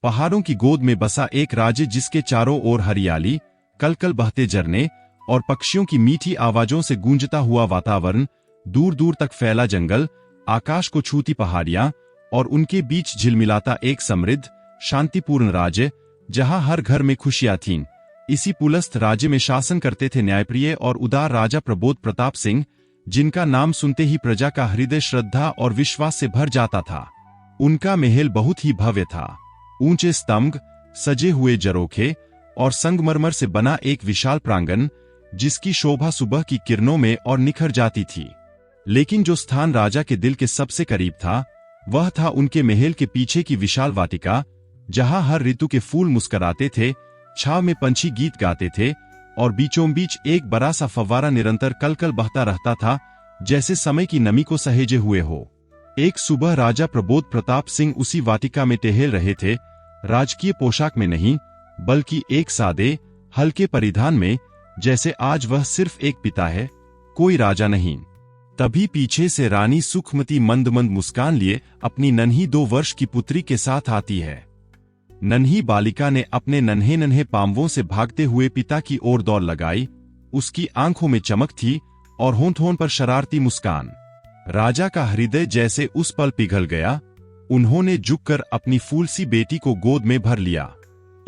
पहाड़ों की गोद में बसा एक राज्य जिसके चारों ओर हरियाली, कलकल बहते झरने और पक्षियों की मीठी आवाजों से गूंजता हुआ वातावरण, दूर दूर तक फैला जंगल, आकाश को छूती पहाड़ियां और उनके बीच झिलमिलाता एक समृद्ध, शांतिपूर्ण राज्य जहां हर घर में खुशियां थीं। इसी पुलस्त राज्य में शासन करते थे न्यायप्रिय और उदार राजा प्रबोध प्रताप सिंह, जिनका नाम सुनते ही प्रजा का हृदय श्रद्धा और विश्वास से भर जाता था। उनका महल बहुत ही भव्य था। ऊंचे स्तंभ, सजे हुए झरोखे और संगमरमर से बना एक विशाल प्रांगण, जिसकी शोभा सुबह की किरणों में और निखर जाती थी। लेकिन जो स्थान राजा के दिल के सबसे करीब था, वह था उनके महल के पीछे की विशाल वाटिका, जहां हर ऋतु के फूल मुस्कुराते थे, छाव में पंछी गीत गाते थे और बीचों बीच एक बड़ा सा फव्वारा निरंतर कलकल बहता रहता था, जैसे समय की नमी को सहेजे हुए हो। एक सुबह राजा प्रबोध प्रताप सिंह उसी वाटिका में टहल रहे थे, राजकीय पोशाक में नहीं, बल्कि एक सादे, हल्के परिधान में, जैसे आज वह सिर्फ एक पिता है, कोई राजा नहीं। तभी पीछे से रानी सुखमती मंद मंद मुस्कान लिए अपनी नन्ही 2 वर्ष की पुत्री के साथ आती है। नन्ही बालिका ने अपने नन्हे नन्हे पांवों से भागते हुए पिता की ओर दौड़ लगाई। उसकी आंखों में चमक थी और होंठ-होंठ पर शरारती मुस्कान। राजा का हृदय जैसे उस पल पिघल गया। उन्होंने झुककर अपनी फूल सी बेटी को गोद में भर लिया।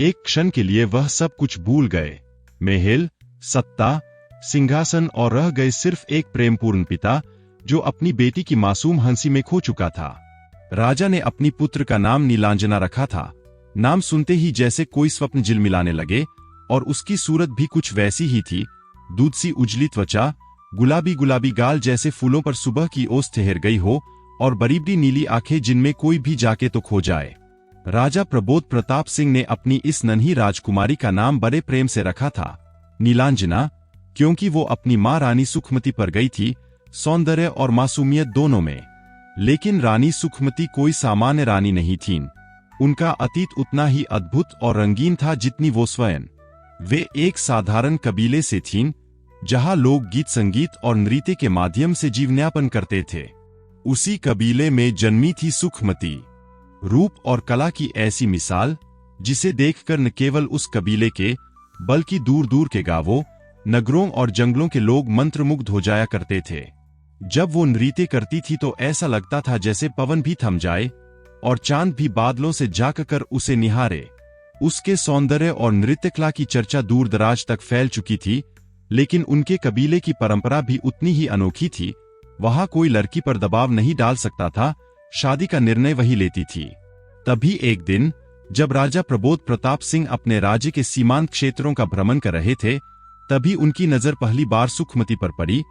एक क्षण के लिए वह सब कुछ भूल गए, महल, सत्ता, सिंहासन, और रह गए सिर्फ एक प्रेमपूर्ण पिता जो अपनी बेटी की मासूम हंसी में खो चुका था। राजा ने अपनी पुत्र का नाम नीलांजना रखा था। नाम सुनते ही जैसे कोई स्वप्न झिलमिलाने लगे, और उसकी सूरत भी कुछ वैसी ही थी, दूध सी उजली त्वचा, गुलाबी गुलाबी गाल जैसे फूलों पर सुबह की ओस ठहर गई हो, और बड़ी बड़ी नीली आंखें जिनमें कोई भी जाके तो खो जाए। राजा प्रबोध प्रताप सिंह ने अपनी इस नन्ही राजकुमारी का नाम बड़े प्रेम से रखा था, नीलांजना, क्योंकि वो अपनी मां रानी सुखमती पर गई थी, सौंदर्य और मासूमियत दोनों में। लेकिन रानी सुखमती कोई सामान्य रानी नहीं थीं। उनका अतीत उतना ही अद्भुत और रंगीन था जितनी वो स्वयं। वे एक साधारण कबीले से थीं, जहां लोग गीत संगीत और नृत्य के माध्यम से जीवनयापन करते थे। उसी कबीले में जन्मी थी सुखमती, रूप और कला की ऐसी मिसाल जिसे देखकर न केवल उस कबीले के, बल्कि दूर दूर के गांवों, नगरों और जंगलों के लोग मंत्रमुग्ध हो जाया करते थे। जब वो नृत्य करती थी तो ऐसा लगता था जैसे पवन भी थम जाए और चांद भी बादलों से झांककर उसे निहारे। उसके सौंदर्य और नृत्य कला की चर्चा दूर दराज तक फैल चुकी थी, लेकिन उनके कबीले की परंपरा भी उतनी ही अनोखी थी। वहां कोई लड़की पर दबाव नहीं डाल सकता था, शादी का निर्णय वही लेती थी। तभी एक दिन, जब राजा प्रबोध प्रताप सिंह अपने राज्य के सीमांत क्षेत्रों का भ्रमण कर रहे थे, तभी उनकी नजर पहली बार सुखमती पर पड़ी।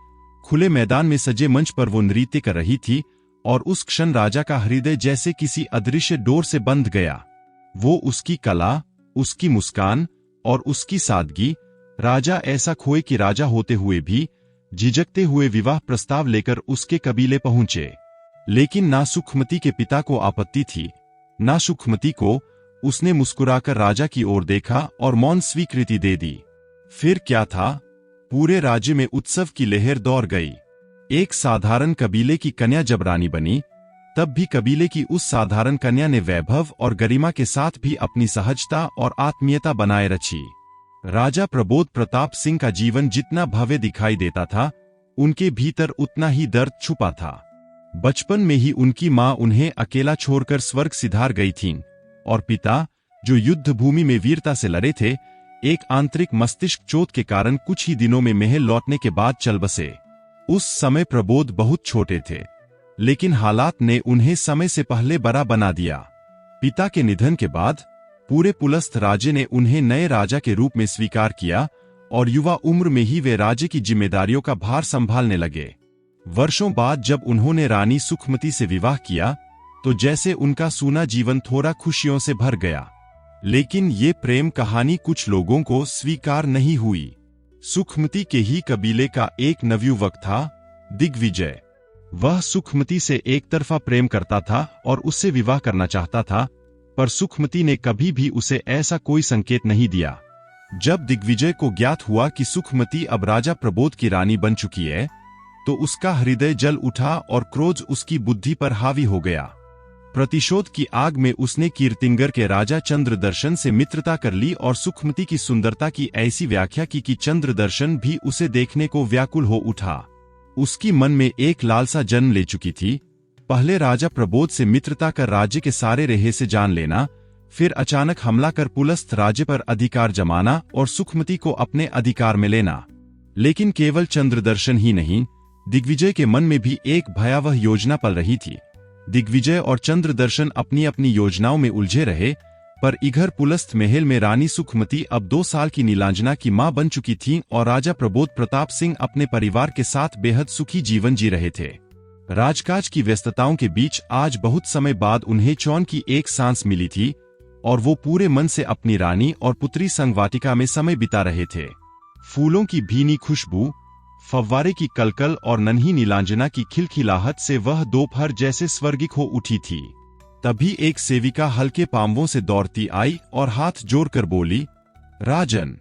खुले मैदान में सजे मंच पर वो नृत्य कर रही थी, और उस क्षण राजा का हृदय जैसे किसी अदृश्य डोर से बंध गया। वो उसकी कला, उसकी मुस्कान और उसकी सादगी, राजा ऐसा खोए कि राजा होते हुए भी झिझकते हुए विवाह प्रस्ताव लेकर उसके कबीले पहुंचे। लेकिन ना सुखमती के पिता को आपत्ति थी, ना सुखमती को। उसने मुस्कुराकर राजा की ओर देखा और मौन स्वीकृति दे दी। फिर क्या था, पूरे राज्य में उत्सव की लहर दौड़ गई। एक साधारण कबीले की कन्या जब रानी बनी, तब भी कबीले की उस साधारण कन्या ने वैभव और गरिमा के साथ भी अपनी सहजता और आत्मीयता बनाए रखी। राजा प्रबोध प्रताप सिंह का जीवन जितना भव्य दिखाई देता था, उनके भीतर उतना ही दर्द छुपा था। बचपन में ही उनकी मां उन्हें अकेला छोड़कर स्वर्ग सिधार गई थीं, और पिता, जो युद्ध भूमि में वीरता से लड़े थे, एक आंतरिक मस्तिष्क चोट के कारण कुछ ही दिनों में महल लौटने के बाद चल बसे। उस समय प्रबोध बहुत छोटे थे, लेकिन हालात ने उन्हें समय से पहले बड़ा बना दिया। पिता के निधन के बाद पूरे पुलस्त राज्य ने उन्हें नए राजा के रूप में स्वीकार किया, और युवा उम्र में ही वे राज्य की जिम्मेदारियों का भार संभालने लगे। वर्षों बाद जब उन्होंने रानी सुखमती से विवाह किया, तो जैसे उनका सूना जीवन थोड़ा खुशियों से भर गया। लेकिन ये प्रेम कहानी कुछ लोगों को स्वीकार नहीं हुई। सुखमती के ही कबीले का एक नवयुवक था, दिग्विजय। वह सुखमती से एक तरफा प्रेम करता था और उससे विवाह करना चाहता था, पर सुखमती ने कभी भी उसे ऐसा कोई संकेत नहीं दिया। जब दिग्विजय को ज्ञात हुआ कि सुखमती अब राजा प्रबोध की रानी बन चुकी है, तो उसका हृदय जल उठा और क्रोध उसकी बुद्धि पर हावी हो गया। प्रतिशोध की आग में उसने कीर्तिंगर के राजा चंद्रदर्शन से मित्रता कर ली और सुखमती की सुंदरता की ऐसी व्याख्या की कि चंद्रदर्शन भी उसे देखने को व्याकुल हो उठा। उसकी मन में एक लालसा जन्म ले चुकी थी, पहले राजा प्रबोध से मित्रता कर राज्य के सारे रहस्य जान लेना, फिर अचानक हमला कर पुलस्थ राज्य पर अधिकार जमाना और सुखमती को अपने अधिकार में लेना। लेकिन केवल चंद्रदर्शन ही नहीं, दिग्विजय के मन में भी एक भयावह योजना पल रही थी। दिग्विजय और चंद्रदर्शन अपनी अपनी योजनाओं में उलझे रहे, पर इधर पुलस्थ महल में रानी सुखमती अब 2 साल की नीलांजना की मां बन चुकी थीं और राजा प्रबोध प्रताप सिंह अपने परिवार के साथ बेहद सुखी जीवन जी रहे थे। राजकाज की व्यस्तताओं के बीच आज बहुत समय बाद उन्हें चैन की एक सांस मिली थी और वो पूरे मन से अपनी रानी और पुत्री संग वाटिका में समय बिता रहे थे। फूलों की भीनी खुशबू, फव्वारे की कलकल और नन्ही नीलांजना की खिलखिलाहट से वह दोपहर जैसे स्वर्गिक हो उठी थी। तभी एक सेविका हल्के पांवों से दौड़ती आई और हाथ जोड़कर बोली, राजन,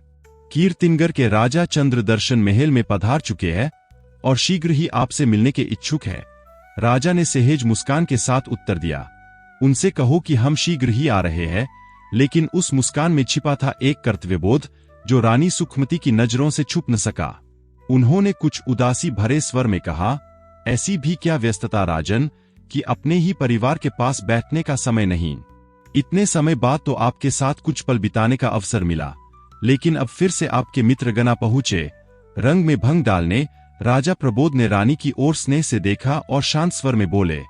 कीर्तिंगर के राजा चंद्रदर्शन महल में पधार चुके हैं और शीघ्र ही आपसे मिलने के इच्छुक है। राजा ने सहज मुस्कान के साथ उत्तर दिया, उनसे कहो कि हम शीघ्र ही आ रहे हैं। लेकिन उस मुस्कान में छिपा था एक कर्तव्यबोध जो रानी सुखमती की नजरों से छुप न सका। उन्होंने कुछ उदासी भरे स्वर में कहा, ऐसी भी क्या व्यस्तता राजन कि अपने ही परिवार के पास बैठने का समय नहीं। इतने समय बाद तो आपके साथ कुछ पल बिताने का अवसर मिला, लेकिन अब फिर से आपके मित्रगणा पहुंचे रंग में भंग डालने। राजा प्रबोध ने रानी की ओर स्नेह से देखा और शांत स्वर में बोले,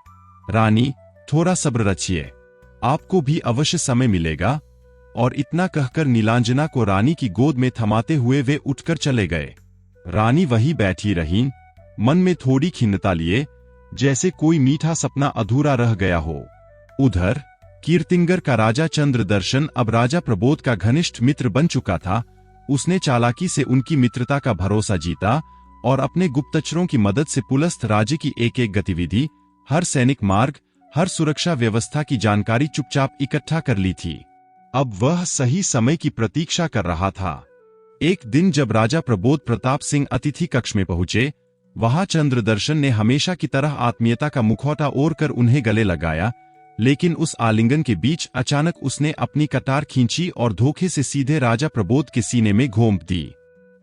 रानी, थोड़ा सब्र रखिए, आपको भी अवश्य समय मिलेगा। और इतना कहकर नीलांजना को रानी की गोद में थमाते हुए वे उठकर चले गए। रानी वही बैठी रहीं, मन में थोड़ी खिन्नता लिए, जैसे कोई मीठा सपना अधूरा रह गया हो। उधर कीर्तिंगर का राजा चंद्रदर्शन अब राजा प्रबोध का घनिष्ठ मित्र बन चुका था। उसने चालाकी से उनकी मित्रता का भरोसा जीता और अपने गुप्तचरों की मदद से पुलस्थ राज्य की एक एक गतिविधि, हर सैनिक मार्ग, हर सुरक्षा व्यवस्था की जानकारी चुपचाप इकट्ठा कर ली थी। अब वह सही समय की प्रतीक्षा कर रहा था। एक दिन जब राजा प्रबोध प्रताप सिंह अतिथि कक्ष में पहुंचे, वहां चंद्रदर्शन ने हमेशा की तरह आत्मीयता का मुखौटा ओढ़कर उन्हें गले लगाया, लेकिन उस आलिंगन के बीच अचानक उसने अपनी कटार खींची और धोखे से सीधे राजा प्रबोध के सीने में घोंप दी।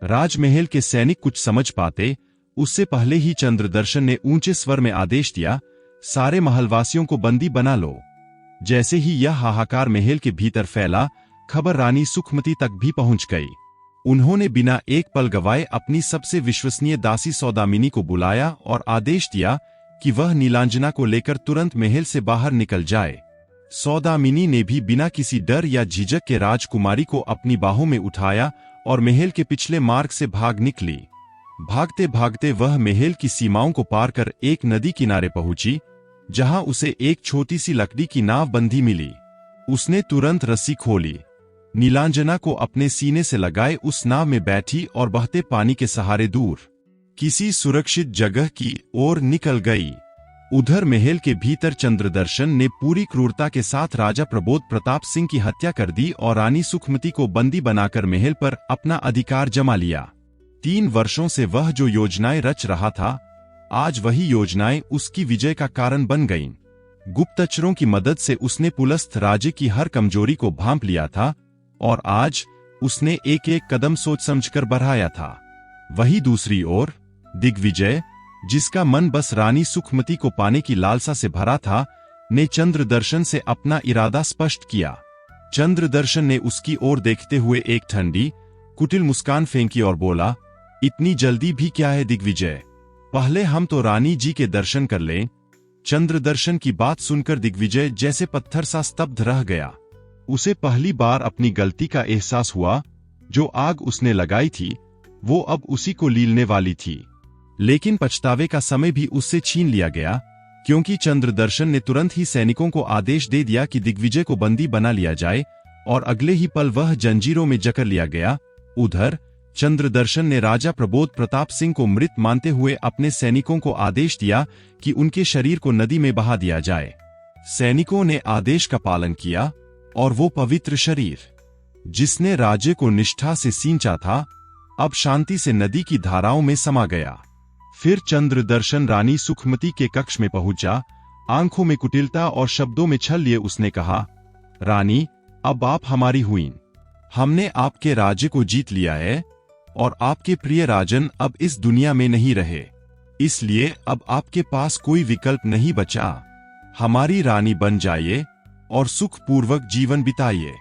राजमहल के सैनिक कुछ समझ पाते उससे पहले ही चंद्रदर्शन ने ऊंचे स्वर में आदेश दिया, सारे महलवासियों को बंदी बना लो। जैसे ही यह हाहाकार महल के भीतर फैला, खबर रानी सुखमती तक भी पहुंच गई। उन्होंने बिना एक पल गवाए अपनी सबसे विश्वसनीय दासी सौदामिनी को बुलाया और आदेश दिया कि वह नीलांजना को लेकर तुरंत महल से बाहर निकल जाए। सौदामिनी ने भी बिना किसी डर या झिझक के राजकुमारी को अपनी बाहों में उठाया और महल के पिछले मार्ग से भाग निकली। भागते भागते वह महल की सीमाओं को पार कर एक नदी किनारे पहुंची, जहां उसे एक छोटी सी लकड़ी की नाव बंधी मिली। उसने तुरंत रस्सी खोली, नीलांजना को अपने सीने से लगाए उस नाव में बैठी और बहते पानी के सहारे दूर किसी सुरक्षित जगह की ओर निकल गई। उधर महल के भीतर चंद्रदर्शन ने पूरी क्रूरता के साथ राजा प्रबोध प्रताप सिंह की हत्या कर दी और रानी सुखमती को बंदी बनाकर महल पर अपना अधिकार जमा लिया। 3 वर्षों से वह जो योजनाएं रच रहा था, आज वही योजनाएं उसकी विजय का कारण बन गईं। गुप्तचरों की मदद से उसने पुलस्थ राज्य की हर कमजोरी को भांप लिया था और आज उसने एक एक कदम सोच समझकर बढ़ाया था। वही दूसरी ओर दिग्विजय, जिसका मन बस रानी सुखमती को पाने की लालसा से भरा था, ने चंद्रदर्शन से अपना इरादा स्पष्ट किया। चंद्रदर्शन ने उसकी ओर देखते हुए एक ठंडी, कुटिल मुस्कान फेंकी और बोला, इतनी जल्दी भी क्या है दिग्विजय, पहले हम तो रानी जी के दर्शन कर लें। चंद्रदर्शन की बात सुनकर दिग्विजय जैसे पत्थर सा स्तब्ध रह गया। उसे पहली बार अपनी गलती का एहसास हुआ। जो आग उसने लगाई थी, वो अब उसी को लीलने वाली थी। लेकिन पछतावे का समय भी उससे छीन लिया गया, क्योंकि चंद्रदर्शन ने तुरंत ही सैनिकों को आदेश दे दिया कि दिग्विजय को बंदी बना लिया जाए और अगले ही पल वह जंजीरों में जकड़ लिया गया। उधर चंद्रदर्शन ने राजा प्रबोध प्रताप सिंह को मृत मानते हुए अपने सैनिकों को आदेश दिया कि उनके शरीर को नदी में बहा दिया जाए। सैनिकों ने आदेश का पालन किया और वो पवित्र शरीर, जिसने राज्य को निष्ठा से सींचा था, अब शांति से नदी की धाराओं में समा गया। फिर चंद्रदर्शन रानी सुखमती के कक्ष में पहुंचा। आंखों में कुटिलता और शब्दों में छल लिए उसने कहा, रानी, अब आप हमारी हुईं। हमने आपके राज्य को जीत लिया है और आपके प्रिय राजन अब इस दुनिया में नहीं रहे, इसलिए अब आपके पास कोई विकल्प नहीं बचा। हमारी रानी बन जाइए और सुखपूर्वक जीवन बिताइए।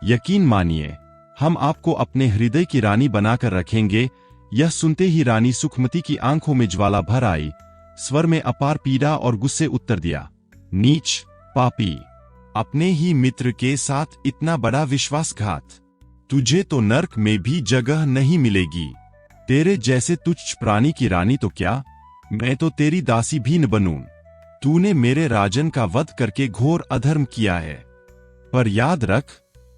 यकीन मानिए, हम आपको अपने हृदय की रानी बनाकर रखेंगे। यह सुनते ही रानी सुखमती की आंखों में ज्वाला भर आई, स्वर में अपार पीड़ा और गुस्से उत्तर दिया, नीच, पापी, अपने ही मित्र के साथ इतना बड़ा विश्वासघात। तुझे तो नर्क में भी जगह नहीं मिलेगी। तेरे जैसे तुच्छ प्राणी की रानी तो क्या, मैं तो तेरी दासी भी न बनूं। तूने मेरे राजन का वध करके घोर अधर्म किया है, पर याद रख,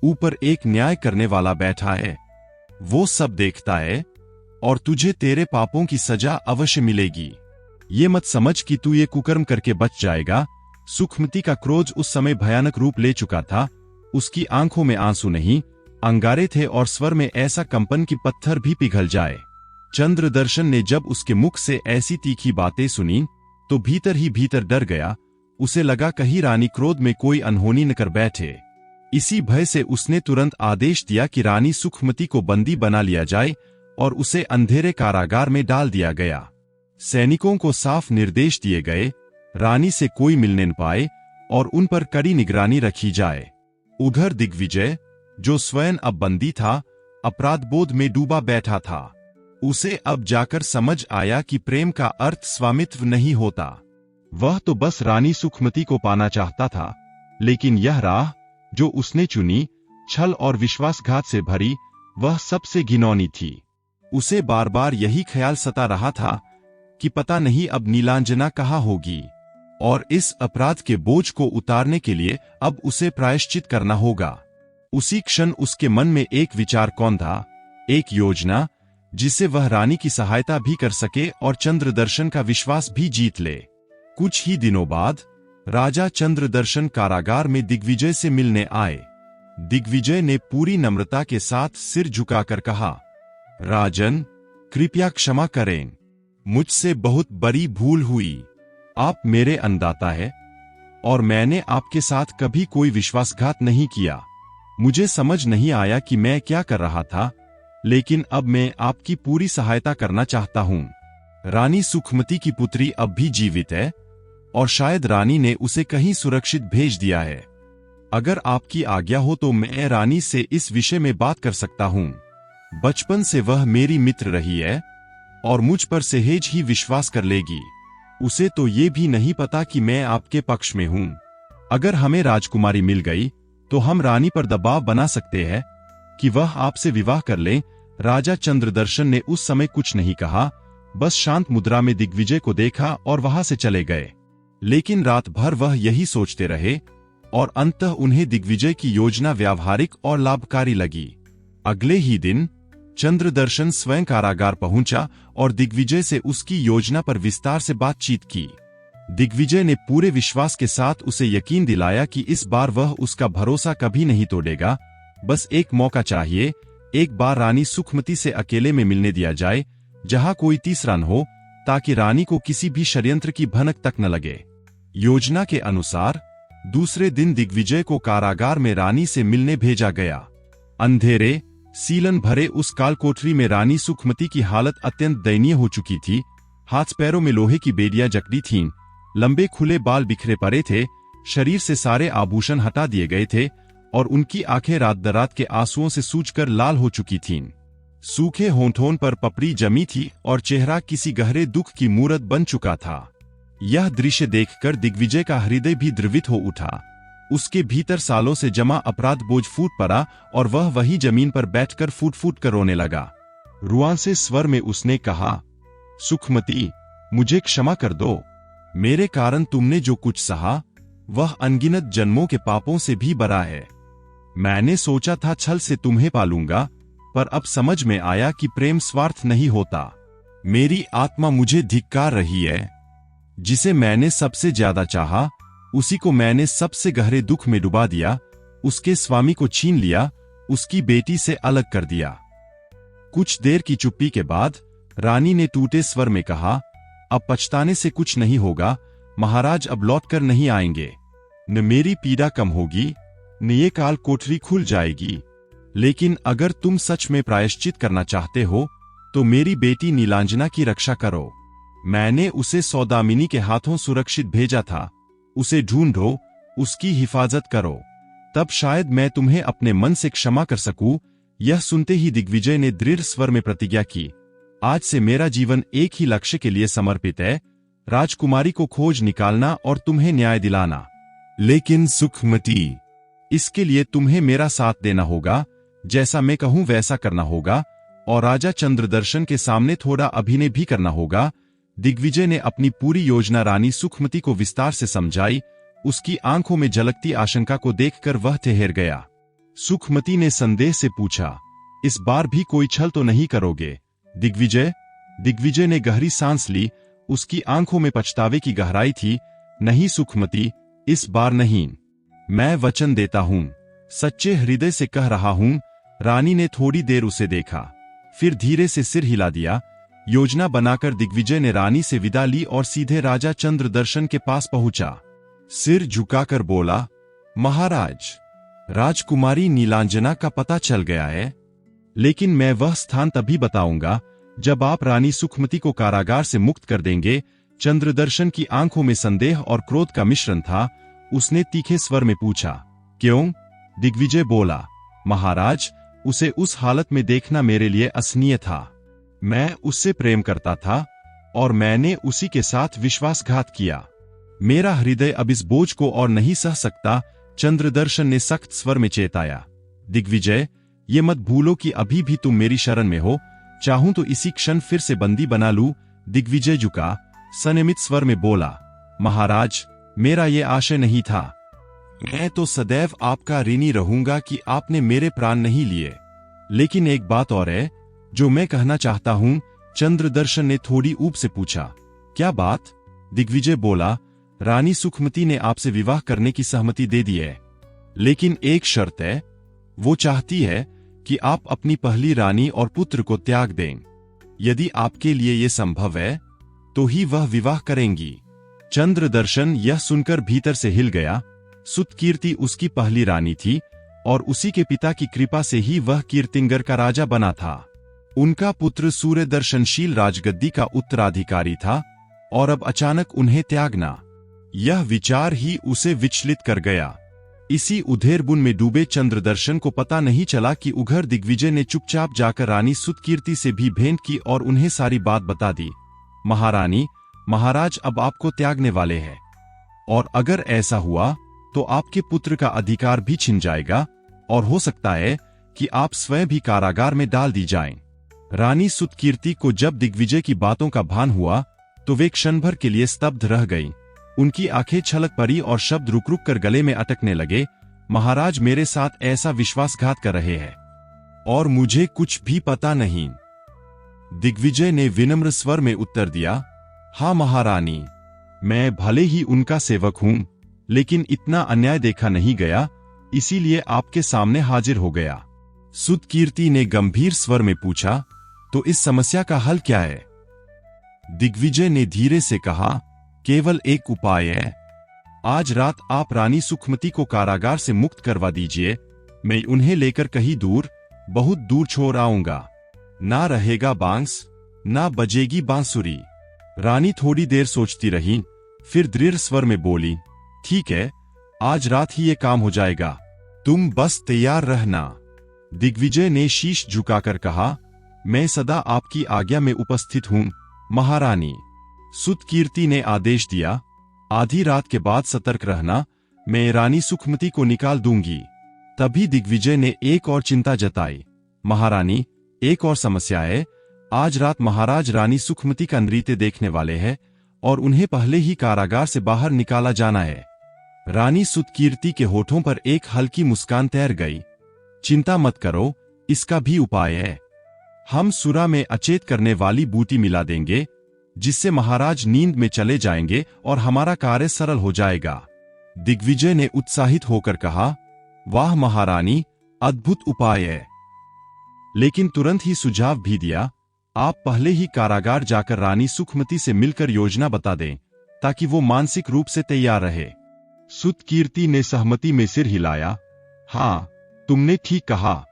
ऊपर एक न्याय करने वाला बैठा है। वो सब देखता है और तुझे तेरे पापों की सजा अवश्य मिलेगी। ये मत समझ कि तू ये कुकर्म करके बच जाएगा। सुखमती का क्रोध उस समय भयानक रूप ले चुका था। उसकी आंखों में आंसू नहीं, अंगारे थे और स्वर में ऐसा कंपन कि पत्थर भी पिघल जाए। चंद्रदर्शन ने जब उसके मुख से ऐसी तीखी बातें सुनी तो भीतर ही भीतर डर गया। उसे लगा कहीं रानी क्रोध में कोई अनहोनी न कर बैठे। इसी भय से उसने तुरंत आदेश दिया कि रानी सुखमती को बंदी बना लिया जाए और उसे अंधेरे कारागार में डाल दिया गया। सैनिकों को साफ निर्देश दिए गए, रानी से कोई मिलने न पाए और उन पर कड़ी निगरानी रखी जाए। उधर दिग्विजय, जो स्वयं अब बंदी था, अपराध बोध में डूबा बैठा था। उसे अब जाकर समझ आया कि प्रेम का अर्थ स्वामित्व नहीं होता। वह तो बस रानी सुखमती को पाना चाहता था, लेकिन यह राह जो उसने चुनी, छल और विश्वासघात से भरी, वह सबसे घिनौनी थी। उसे बार बार यही ख्याल सता रहा था कि पता नहीं अब नीलांजना कहाँ होगी, और इस अपराध के बोझ को उतारने के लिए अब उसे प्रायश्चित करना होगा। उसी क्षण उसके मन में एक विचार कौन था, एक योजना जिससे वह रानी की सहायता भी कर सके और चंद्रदर्शन का विश्वास भी जीत ले। कुछ ही दिनों बाद राजा चंद्रदर्शन कारागार में दिग्विजय से मिलने आए। दिग्विजय ने पूरी नम्रता के साथ सिर झुकाकर कहा, राजन, कृपया क्षमा करें, मुझसे बहुत बड़ी भूल हुई। आप मेरे अन्नदाता हैं और मैंने आपके साथ कभी कोई विश्वासघात नहीं किया। मुझे समझ नहीं आया कि मैं क्या कर रहा था, लेकिन अब मैं आपकी पूरी सहायता करना चाहता हूँ। रानी सुखमती की पुत्री अब भी जीवित है और शायद रानी ने उसे कहीं सुरक्षित भेज दिया है। अगर आपकी आज्ञा हो तो मैं रानी से इस विषय में बात कर सकता हूँ। बचपन से वह मेरी मित्र रही है और मुझ पर सहेज ही विश्वास कर लेगी। उसे तो ये भी नहीं पता कि मैं आपके पक्ष में हूँ। अगर हमें राजकुमारी मिल गई तो हम रानी पर दबाव बना सकते हैं कि वह आपसे विवाह कर ले। राजा चंद्रदर्शन ने उस समय कुछ नहीं कहा, बस शांत मुद्रा में दिग्विजय को देखा और वहां से चले गए। लेकिन रात भर वह यही सोचते रहे और अंततः उन्हें दिग्विजय की योजना व्यावहारिक और लाभकारी लगी। अगले ही दिन चंद्रदर्शन स्वयं कारागार पहुंचा और दिग्विजय से उसकी योजना पर विस्तार से बातचीत की। दिग्विजय ने पूरे विश्वास के साथ उसे यकीन दिलाया कि इस बार वह उसका भरोसा कभी नहीं तोड़ेगा। बस एक मौका चाहिए, एक बार रानी सुखमती से अकेले में मिलने दिया जाए, जहां कोई तीसरा न हो, ताकि रानी को किसी भी षड्यंत्र की भनक तक न लगे। योजना के अनुसार दूसरे दिन दिग्विजय को कारागार में रानी से मिलने भेजा गया। अंधेरे सीलन भरे उस काल कोठरी में रानी सुखमती की हालत अत्यंत दयनीय हो चुकी थी। हाथ पैरों में लोहे की बेड़ियां जकड़ी थीं, लंबे खुले बाल बिखरे पड़े थे, शरीर से सारे आभूषण हटा दिए गए थे और उनकी आंखें रात दरात के आंसुओं से सूजकर लाल हो चुकी थीं। सूखे होंठों पर पपड़ी जमी थी और चेहरा किसी गहरे दुख की मूरत बन चुका था। यह दृश्य देखकर दिग्विजय का हृदय भी द्रवित हो उठा। उसके भीतर सालों से जमा अपराध बोझ फूट पड़ा और वह वही जमीन पर बैठकर फूट फूट कर रोने लगा। रुआंसे स्वर में उसने कहा, सुखमती, मुझे क्षमा कर दो। मेरे कारण तुमने जो कुछ सहा वह अनगिनत जन्मों के पापों से भी बड़ा है। मैंने सोचा था छल से तुम्हें पालूंगा, पर अब समझ में आया कि प्रेम स्वार्थ नहीं होता। मेरी आत्मा मुझे धिक्कार रही है। जिसे मैंने सबसे ज्यादा चाहा, उसी को मैंने सबसे गहरे दुख में डुबा दिया। उसके स्वामी को छीन लिया, उसकी बेटी से अलग कर दिया। कुछ देर की चुप्पी के बाद रानी ने टूटे स्वर में कहा, अब पछताने से कुछ नहीं होगा। महाराज अब लौट कर नहीं आएंगे। न मेरी पीड़ा कम होगी, न ये काल कोठरी खुल जाएगी। लेकिन अगर तुम सच में प्रायश्चित करना चाहते हो तो मेरी बेटी नीलांजना की रक्षा करो। मैंने उसे सौदामिनी के हाथों सुरक्षित भेजा था। उसे ढूंढो, उसकी हिफाजत करो, तब शायद मैं तुम्हें अपने मन से क्षमा कर सकूं। यह सुनते ही दिग्विजय ने दृढ़ स्वर में प्रतिज्ञा की, आज से मेरा जीवन एक ही लक्ष्य के लिए समर्पित है, राजकुमारी को खोज निकालना और तुम्हें न्याय दिलाना। लेकिन सुखमती, इसके लिए तुम्हें मेरा साथ देना होगा, जैसा मैं कहूं वैसा करना होगा, और राजा चंद्रदर्शन के सामने थोड़ा अभिनय भी करना होगा। दिग्विजय ने अपनी पूरी योजना रानी सुखमती को विस्तार से समझाई। उसकी आंखों में झलकती आशंका को देखकर वह ठहर गया। सुखमती ने संदेह से पूछा, इस बार भी कोई छल तो नहीं करोगे दिग्विजय? दिग्विजय ने गहरी सांस ली। उसकी आंखों में पछतावे की गहराई थी। नहीं सुखमती, इस बार नहीं। मैं वचन देता हूं, सच्चे हृदय से कह रहा हूं। रानी ने थोड़ी देर उसे देखा, फिर धीरे से सिर हिला दिया। योजना बनाकर दिग्विजय ने रानी से विदा ली और सीधे राजा चंद्रदर्शन के पास पहुंचा। सिर झुकाकर बोला, महाराज, राजकुमारी नीलांजना का पता चल गया है, लेकिन मैं वह स्थान तभी बताऊंगा जब आप रानी सुखमती को कारागार से मुक्त कर देंगे। चंद्रदर्शन की आंखों में संदेह और क्रोध का मिश्रण था। उसने तीखे स्वर में पूछा, क्यों? दिग्विजय बोला, महाराज, उसे उस हालत में देखना मेरे लिए असहनीय था। मैं उससे प्रेम करता था और मैंने उसी के साथ विश्वासघात किया। मेरा हृदय अब इस बोझ को और नहीं सह सकता। चंद्रदर्शन ने सख्त स्वर में चेताया, दिग्विजय, ये मत भूलो कि अभी भी तुम मेरी शरण में हो। चाहूं तो इसी क्षण फिर से बंदी बना लूं। दिग्विजय झुका, संयमित स्वर में बोला, महाराज, मेरा ये आशय नहीं था। मैं तो सदैव आपका ऋणी रहूंगा कि आपने मेरे प्राण नहीं लिए। लेकिन एक बात और है जो मैं कहना चाहता हूं। चंद्रदर्शन ने थोड़ी ऊब से पूछा, क्या बात? दिग्विजय बोला, रानी सुखमती ने आपसे विवाह करने की सहमति दे दी है, लेकिन एक शर्त है। वो चाहती है कि आप अपनी पहली रानी और पुत्र को त्याग दें। यदि आपके लिए यह संभव है तो ही वह विवाह करेंगी। चंद्रदर्शन यह सुनकर भीतर से हिल गया। सुतकीर्ति उसकी पहली रानी थी और उसी के पिता की कृपा से ही वह कीर्तिंगर का राजा बना था। उनका पुत्र सूर्यदर्शनशील राजगद्दी का उत्तराधिकारी था और अब अचानक उन्हें त्यागना, यह विचार ही उसे विचलित कर गया। इसी उधेरबुन में डूबे चंद्रदर्शन को पता नहीं चला कि उघर दिग्विजय ने चुपचाप जाकर रानी सुतकीर्ति से भी भेंट की और उन्हें सारी बात बता दी। महारानी, महाराज अब आपको त्यागने वाले हैं, और अगर ऐसा हुआ तो आपके पुत्र का अधिकार भी छिन जाएगा और हो सकता है कि आप स्वयं भी कारागार में डाल दी जाएं। रानी सुतकीर्ति को जब दिग्विजय की बातों का भान हुआ तो वे क्षण भर के लिए स्तब्ध रह गईं। उनकी आंखें छलक पड़ी और शब्द रुक रुक कर गले में अटकने लगे। महाराज मेरे साथ ऐसा विश्वासघात कर रहे हैं और मुझे कुछ भी पता नहीं। दिग्विजय ने विनम्र स्वर में उत्तर दिया, हाँ महारानी, मैं भले ही उनका सेवक हूं, लेकिन इतना अन्याय देखा नहीं गया, इसीलिए आपके सामने हाजिर हो गया। सुतकीर्ति ने गंभीर स्वर में पूछा, तो इस समस्या का हल क्या है? दिग्विजय ने धीरे से कहा, केवल एक उपाय है। आज रात आप रानी सुखमती को कारागार से मुक्त करवा दीजिए। मैं उन्हें लेकर कहीं दूर, बहुत दूर छोड़ आऊंगा। ना रहेगा बांस, ना बजेगी बांसुरी। रानी थोड़ी देर सोचती रही, फिर दृढ़ स्वर में बोली, ठीक है, आज रात ही ये काम हो जाएगा, तुम बस तैयार रहना। दिग्विजय ने शीश झुकाकर कहा, मैं सदा आपकी आज्ञा में उपस्थित हूं महारानी। सुतकीर्ति ने आदेश दिया, आधी रात के बाद सतर्क रहना, मैं रानी सुखमती को निकाल दूंगी। तभी दिग्विजय ने एक और चिंता जताई, महारानी, एक और समस्या है। आज रात महाराज रानी सुखमती का नृत्य देखने वाले हैं और उन्हें पहले ही कारागार से बाहर निकाला जाना है। रानी सुतकीर्ति के होठों पर एक हल्की मुस्कान तैर गई। चिंता मत करो, इसका भी उपाय है। हम सुरा में अचेत करने वाली बूटी मिला देंगे, जिससे महाराज नींद में चले जाएंगे और हमारा कार्य सरल हो जाएगा। दिग्विजय ने उत्साहित होकर कहा, वाह महारानी, अद्भुत उपाय है। लेकिन तुरंत ही सुझाव भी दिया, आप पहले ही कारागार जाकर रानी सुखमती से मिलकर योजना बता दें, ताकि वो मानसिक रूप से तैयार रहे। सुतकीर्ति ने सहमति में सिर हिलाया। हाँ, तुमने ठीक कहा।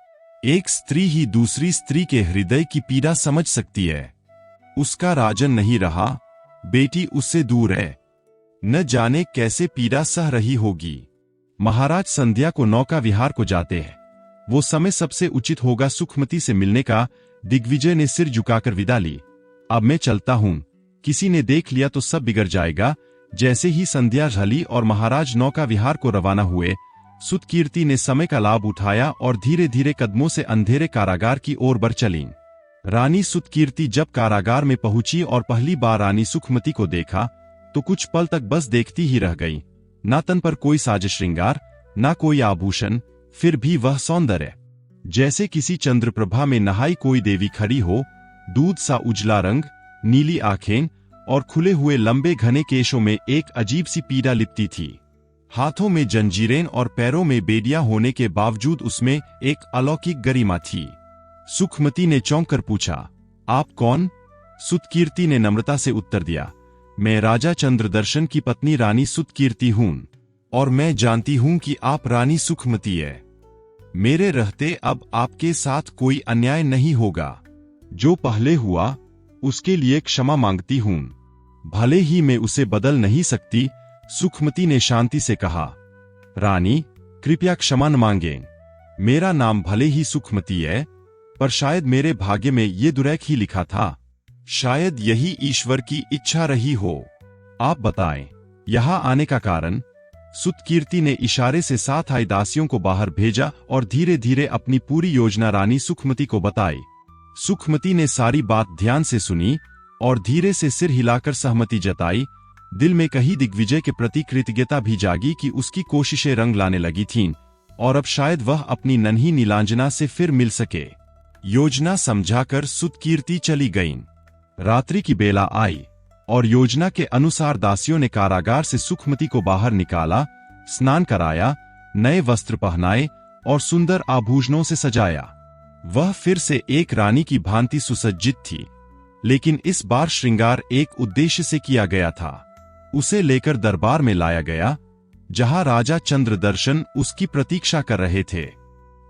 एक स्त्री ही दूसरी स्त्री के हृदय की पीड़ा समझ सकती है। उसका राजन नहीं रहा, बेटी उससे दूर है, न जाने कैसे पीड़ा सह रही होगी। महाराज संध्या को नौका विहार को जाते हैं, वो समय सबसे उचित होगा सुखमती से मिलने का। दिग्विजय ने सिर झुकाकर विदा ली। अब मैं चलता हूं, किसी ने देख लिया तो सब बिगड़ जाएगा। जैसे ही संध्या ढली और महाराज नौका विहार को रवाना हुए, सुतकीर्ति ने समय का लाभ उठाया और धीरे धीरे कदमों से अंधेरे कारागार की ओर बढ़ चली। रानी सुतकीर्ति जब कारागार में पहुंची और पहली बार रानी सुखमती को देखा तो कुछ पल तक बस देखती ही रह गई। ना तन पर कोई साज श्रृंगार, ना कोई आभूषण, फिर भी वह सौंदर्य जैसे किसी चंद्रप्रभा में नहाई कोई देवी खड़ी हो। दूध सा उजला रंग, नीली आंखें और खुले हुए लंबे घने केशों में एक अजीब सी पीड़ा लिपटी थी। हाथों में जंजीरें और पैरों में बेड़ियां होने के बावजूद उसमें एक अलौकिक गरिमा थी। सुखमती ने चौंक कर पूछा, आप कौन? सुतकीर्ति ने नम्रता से उत्तर दिया, मैं राजा चंद्रदर्शन की पत्नी रानी सुतकीर्ति हूं, और मैं जानती हूं कि आप रानी सुखमती है। मेरे रहते अब आपके साथ कोई अन्याय नहीं होगा। जो पहले हुआ उसके लिए क्षमा मांगती हूं, भले ही मैं उसे बदल नहीं सकती। सुखमती ने शांति से कहा, रानी कृपया क्षमा न मांगें। मेरा नाम भले ही सुखमती है, पर शायद मेरे भाग्य में ये दुर्लभ ही लिखा था। शायद यही ईश्वर की इच्छा रही हो। आप बताएं, यहां आने का कारण? सुतकीर्ति ने इशारे से 7 आए दासियों को बाहर भेजा और धीरे धीरे अपनी पूरी योजना रानी सुखमती को बताई। सुखमती ने सारी बात ध्यान से सुनी और धीरे से सिर हिलाकर सहमति जताई। दिल में कहीं दिग्विजय के प्रति कृतज्ञता भी जागी कि उसकी कोशिशें रंग लाने लगी थीं और अब शायद वह अपनी नन्ही नीलांजना से फिर मिल सके। योजना समझाकर सुतकीर्ति चली गईं। रात्रि की बेला आई और योजना के अनुसार दासियों ने कारागार से सुखमती को बाहर निकाला, स्नान कराया, नए वस्त्र पहनाए और सुंदर आभूषणों से सजाया। वह फिर से एक रानी की भांति सुसज्जित थी, लेकिन इस बार श्रृंगार एक उद्देश्य से किया गया था। उसे लेकर दरबार में लाया गया, जहां राजा चंद्रदर्शन उसकी प्रतीक्षा कर रहे थे।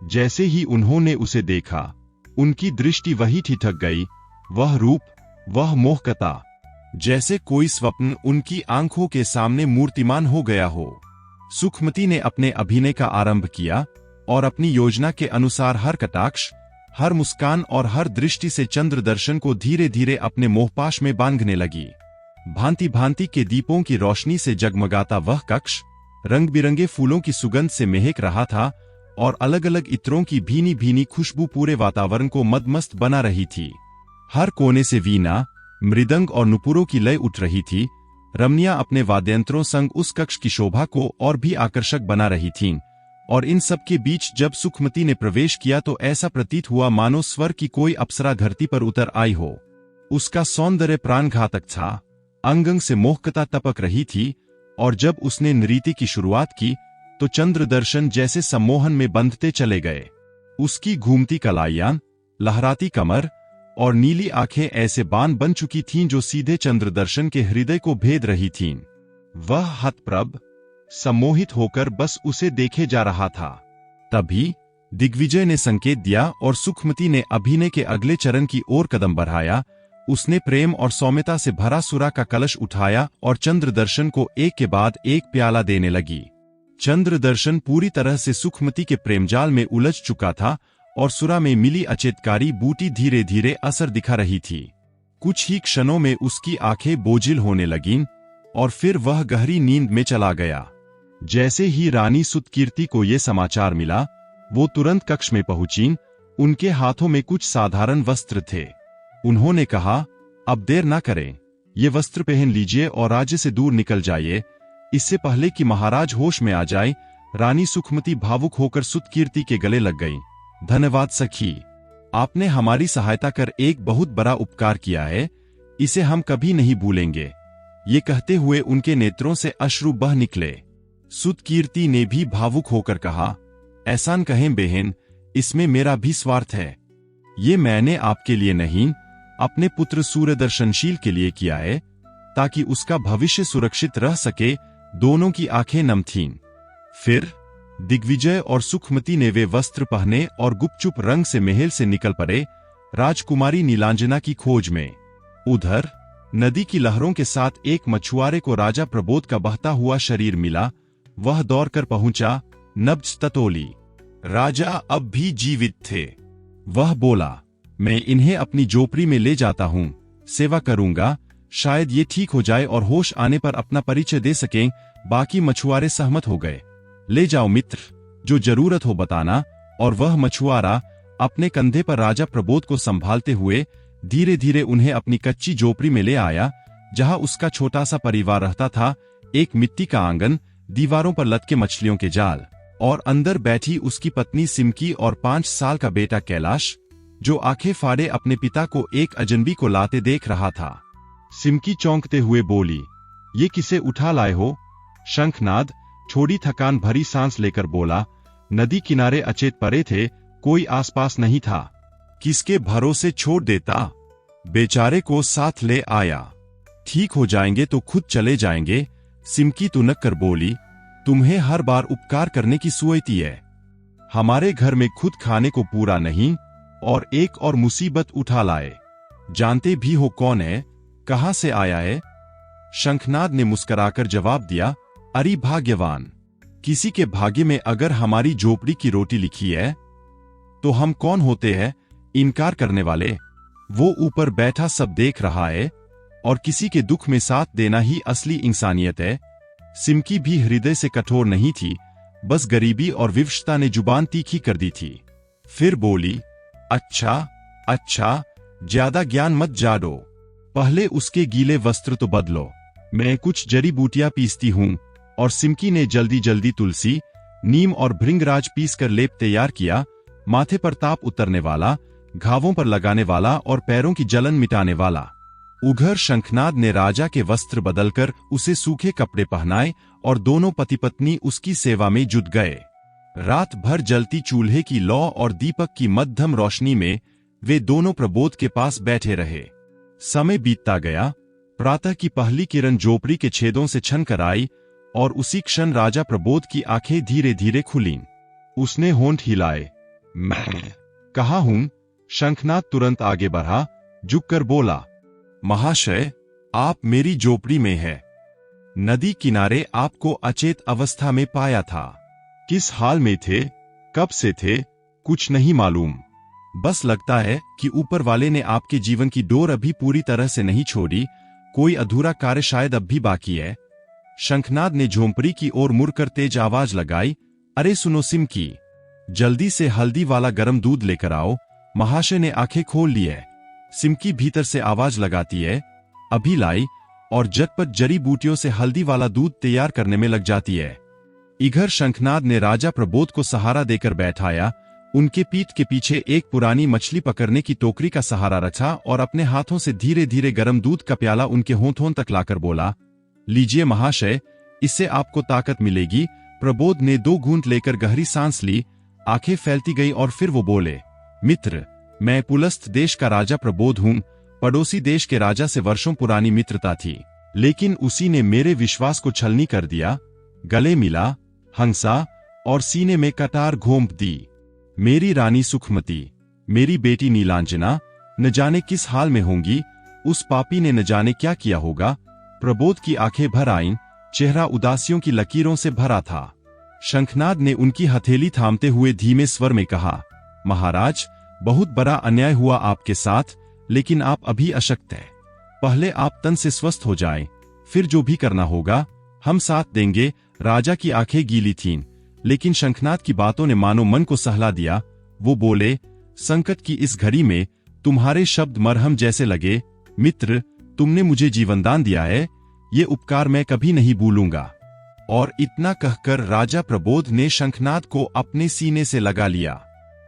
जैसे ही उन्होंने उसे देखा, उनकी दृष्टि वही ठिठक गई। वह रूप, वह मोहकता, जैसे कोई स्वप्न उनकी आंखों के सामने मूर्तिमान हो गया हो। सुखमती ने अपने अभिनय का आरंभ किया और अपनी योजना के अनुसार हर कटाक्ष, हर मुस्कान और हर दृष्टि से चंद्रदर्शन को धीरे धीरे अपने मोहपाश में बांधने लगी। भांति भांति के दीपों की रोशनी से जगमगाता वह कक्ष रंग बिरंगे फूलों की सुगंध से महक रहा था और अलग अलग इत्रों की भीनी भीनी खुशबू पूरे वातावरण को मदमस्त बना रही थी। हर कोने से वीणा, मृदंग और नुपुरों की लय उठ रही थी। रमनियां अपने वाद्यंत्रों संग उस कक्ष की शोभा को और भी आकर्षक बना रही थीं, और इन सब के बीच जब सुखमती ने प्रवेश किया तो ऐसा प्रतीत हुआ मानो स्वर्ग की कोई अप्सरा धरती पर उतर आई हो। उसका सौंदर्य प्राणघातक था, अंग अंग से मोहकता टपक रही थी, और जब उसने नृत्य की शुरुआत की तो चंद्रदर्शन जैसे सम्मोहन में बंधते चले गए। उसकी घूमती कलाइयां, लहराती कमर और नीली आंखें ऐसे बाण बन चुकी थीं जो सीधे चंद्रदर्शन के हृदय को भेद रही थीं। वह हतप्रभ, सम्मोहित होकर बस उसे देखे जा रहा था। तभी दिग्विजय ने संकेत दिया और सुखमती ने अभिनय के अगले चरण की ओर कदम बढ़ाया। उसने प्रेम और सौम्यता से भरा सुरा का कलश उठाया और चंद्रदर्शन को एक के बाद एक प्याला देने लगी। चंद्रदर्शन पूरी तरह से सुखमती के प्रेमजाल में उलझ चुका था और सुरा में मिली अचेतकारी बूटी धीरे धीरे असर दिखा रही थी। कुछ ही क्षणों में उसकी आंखें बोझिल होने लगीं और फिर वह गहरी नींद में चला गया। जैसे ही रानी सुतकीर्ति को यह समाचार मिला, वो तुरंत कक्ष में पहुंची। उनके हाथों में कुछ साधारण वस्त्र थे। उन्होंने कहा, अब देर ना करें, ये वस्त्र पहन लीजिए और राज्य से दूर निकल जाइए, इससे पहले कि महाराज होश में आ जाए। रानी सुखमती भावुक होकर सुतकीर्ति के गले लग गई। धन्यवाद सखी, आपने हमारी सहायता कर एक बहुत बड़ा उपकार किया है, इसे हम कभी नहीं भूलेंगे। ये कहते हुए उनके नेत्रों से अश्रु बह निकले। सुतकीर्ति ने भी भावुक होकर कहा, ऐसा न कहें बहन, इसमें मेरा भी स्वार्थ है। ये मैंने आपके लिए नहीं, अपने पुत्र सूर्यदर्शनशील के लिए किया है। ताकि उसका भविष्य सुरक्षित रह सके। दोनों की आंखें नम थीं। फिर दिग्विजय और सुखमती ने वे वस्त्र पहने और गुपचुप रंग से महल से निकल पड़े, राजकुमारी नीलांजना की खोज में। उधर नदी की लहरों के साथ एक मछुआरे को राजा प्रबोध का बहता हुआ शरीर मिला। वह दौड़कर पहुंचा, नब्ज ततोली। राजा अब भी जीवित थे। वह बोला, मैं इन्हें अपनी झोपड़ी में ले जाता हूं, सेवा करूंगा, शायद ये ठीक हो जाए और होश आने पर अपना परिचय दे सकें। बाकी मछुआरे सहमत हो गए। ले जाओ मित्र, जो जरूरत हो बताना। और वह मछुआरा अपने कंधे पर राजा प्रबोध को संभालते हुए धीरे धीरे उन्हें अपनी कच्ची झोपड़ी में ले आया, जहां उसका छोटा सा परिवार रहता था। एक मिट्टी का आंगन, दीवारों पर लटके मछलियों के जाल, और अंदर बैठी उसकी पत्नी सिमकी और 5 साल का बेटा कैलाश, जो आंखें फाड़े अपने पिता को एक अजनबी को लाते देख रहा था। सिमकी चौंकते हुए बोली, ये किसे उठा लाए हो? शंखनाद छोड़ी थकान भरी सांस लेकर बोला, नदी किनारे अचेत पड़े थे, कोई आसपास नहीं था, किसके भरोसे छोड़ देता? बेचारे को साथ ले आया। ठीक हो जाएंगे तो खुद चले जाएंगे। सिमकी तुनक कर बोली, तुम्हें हर बार उपकार करने की सुअती है। हमारे घर में खुद खाने को पूरा नहीं और एक और मुसीबत उठा लाए। जानते भी हो कौन है, कहां से आया है? शंखनाद ने मुस्कुराकर जवाब दिया, अरे भाग्यवान, किसी के भाग्य में अगर हमारी झोपड़ी की रोटी लिखी है तो हम कौन होते हैं इनकार करने वाले? वो ऊपर बैठा सब देख रहा है और किसी के दुख में साथ देना ही असली इंसानियत है। सिमकी भी हृदय से कठोर नहीं थी, बस गरीबी और विवशता ने जुबान तीखी कर दी थी। फिर बोली, अच्छा अच्छा, ज्यादा ज्ञान मत जाडो, पहले उसके गीले वस्त्र तो बदलो, मैं कुछ जड़ी बूटियां पीसती हूं। और सिमकी ने जल्दी जल्दी तुलसी, नीम और भृंगराज पीस कर लेप तैयार किया, माथे पर ताप उतरने वाला, घावों पर लगाने वाला और पैरों की जलन मिटाने वाला। उधर शंखनाद ने राजा के वस्त्र बदलकर उसे सूखे कपड़े पहनाए और दोनों पति पत्नी उसकी सेवा में जुट गए। रात भर जलती चूल्हे की लौ और दीपक की मध्यम रोशनी में वे दोनों प्रबोध के पास बैठे रहे। समय बीतता गया। प्रातः की पहली किरण झोपड़ी के छेदों से छन कर आई और उसी क्षण राजा प्रबोध की आंखें धीरे धीरे खुलीं। उसने होंठ हिलाए, मैं कहाँ हूं? शंखनाद तुरंत आगे बढ़ा, झुककर बोला, महाशय, आप मेरी झोपड़ी में हैं। नदी किनारे आपको अचेत अवस्था में पाया था। किस हाल में थे, कब से थे, कुछ नहीं मालूम। बस लगता है कि ऊपर वाले ने आपके जीवन की डोर अभी पूरी तरह से नहीं छोड़ी, कोई अधूरा कार्य शायद अब भी बाकी है। शंखनाद ने झोंपड़ी की ओर मुड़कर तेज आवाज लगाई, अरे सुनो सिमकी, जल्दी से हल्दी वाला गर्म दूध लेकर आओ। महाशय ने आंखें खोल ली है। सिमकी भीतर से आवाज लगाती है, अभी लाई, और झटपट जड़ी बूटियों से हल्दी वाला दूध तैयार करने में लग जाती है। इधर शंखनाद ने राजा प्रबोध को सहारा देकर बैठाया, उनके पीठ के पीछे एक पुरानी मछली पकड़ने की टोकरी का सहारा रखा और अपने हाथों से धीरे धीरे गर्म दूध का प्याला उनके होंठों तक लाकर बोला, लीजिए महाशय, इससे आपको ताकत मिलेगी। प्रबोध ने 2 घूंट लेकर गहरी सांस ली, आंखें फैलती गई और फिर वो बोले, मित्र, मैं पुलस्त देश का राजा प्रबोध हूं। पड़ोसी देश के राजा से वर्षों पुरानी मित्रता थी, लेकिन उसी ने मेरे विश्वास को छलनी कर दिया, गले मिला, हंसा और सीने में कटार घोंप दी। मेरी रानी सुखमती, मेरी बेटी नीलांजना न जाने किस हाल में होंगी, उस पापी ने न जाने क्या किया होगा। प्रबोध की आंखें भर आईं, चेहरा उदासियों की लकीरों से भरा था। शंखनाद ने उनकी हथेली थामते हुए धीमे स्वर में कहा, महाराज, बहुत बड़ा अन्याय हुआ आपके साथ, लेकिन आप अभी अशक्त हैं। पहले आप तन से स्वस्थ हो जाएं, फिर जो भी करना होगा हम साथ देंगे। राजा की आंखें गीली थीं, लेकिन शंखनाद की बातों ने मानो मन को सहला दिया। वो बोले, संकट की इस घड़ी में तुम्हारे शब्द मरहम जैसे लगे। मित्र, तुमने मुझे जीवनदान दिया है, ये उपकार मैं कभी नहीं भूलूंगा। और इतना कहकर राजा प्रबोध ने शंखनाद को अपने सीने से लगा लिया।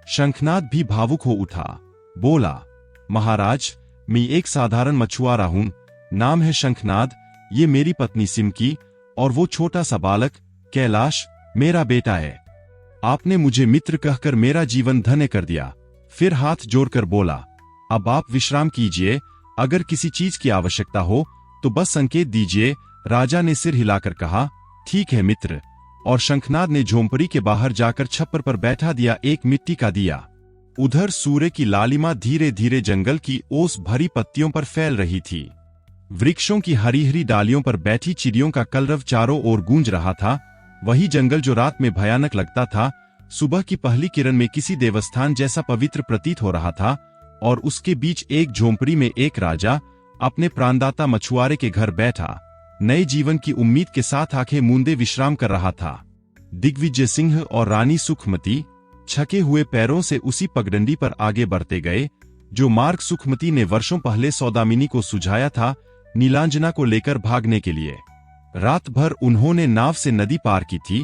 शंखनाद भी भावुक हो उठा, बोला, महाराज, मैं एक साधारण मछुआरा हूं, नाम है शंखनाद, ये मेरी पत्नी सिमकी और वो छोटा सा बालक कैलाश मेरा बेटा है। आपने मुझे मित्र कहकर मेरा जीवन धन्य कर दिया। फिर हाथ जोड़कर बोला, अब आप विश्राम कीजिए, अगर किसी चीज की आवश्यकता हो तो बस संकेत दीजिए, राजा ने सिर हिलाकर कहा। ठीक है मित्र। और शंखनाद ने झोंपड़ी के बाहर जाकर छप्पर पर बैठा दिया एक मिट्टी का दिया। उधर सूर्य की लालिमा धीरे धीरे जंगल की ओस भरी पत्तियों पर फैल रही थी। वृक्षों की हरी हरी डालियों पर बैठी चिड़ियों का कलरव चारों ओर गूंज रहा था। वही जंगल जो रात में भयानक लगता था, सुबह की पहली किरण में किसी देवस्थान जैसा पवित्र प्रतीत हो रहा था। और उसके बीच एक झोंपड़ी में एक राजा अपने प्राणदाता मछुआरे के घर बैठा नए जीवन की उम्मीद के साथ आंखें मूंदे विश्राम कर रहा था। दिग्विजय सिंह और रानी सुखमती छके हुए पैरों से उसी पगडंडी पर आगे बढ़ते गए जो मार्ग सुखमती ने वर्षों पहले सौदामिनी को सुझाया था, नीलांजना को लेकर भागने के लिए। रात भर उन्होंने नाव से नदी पार की थी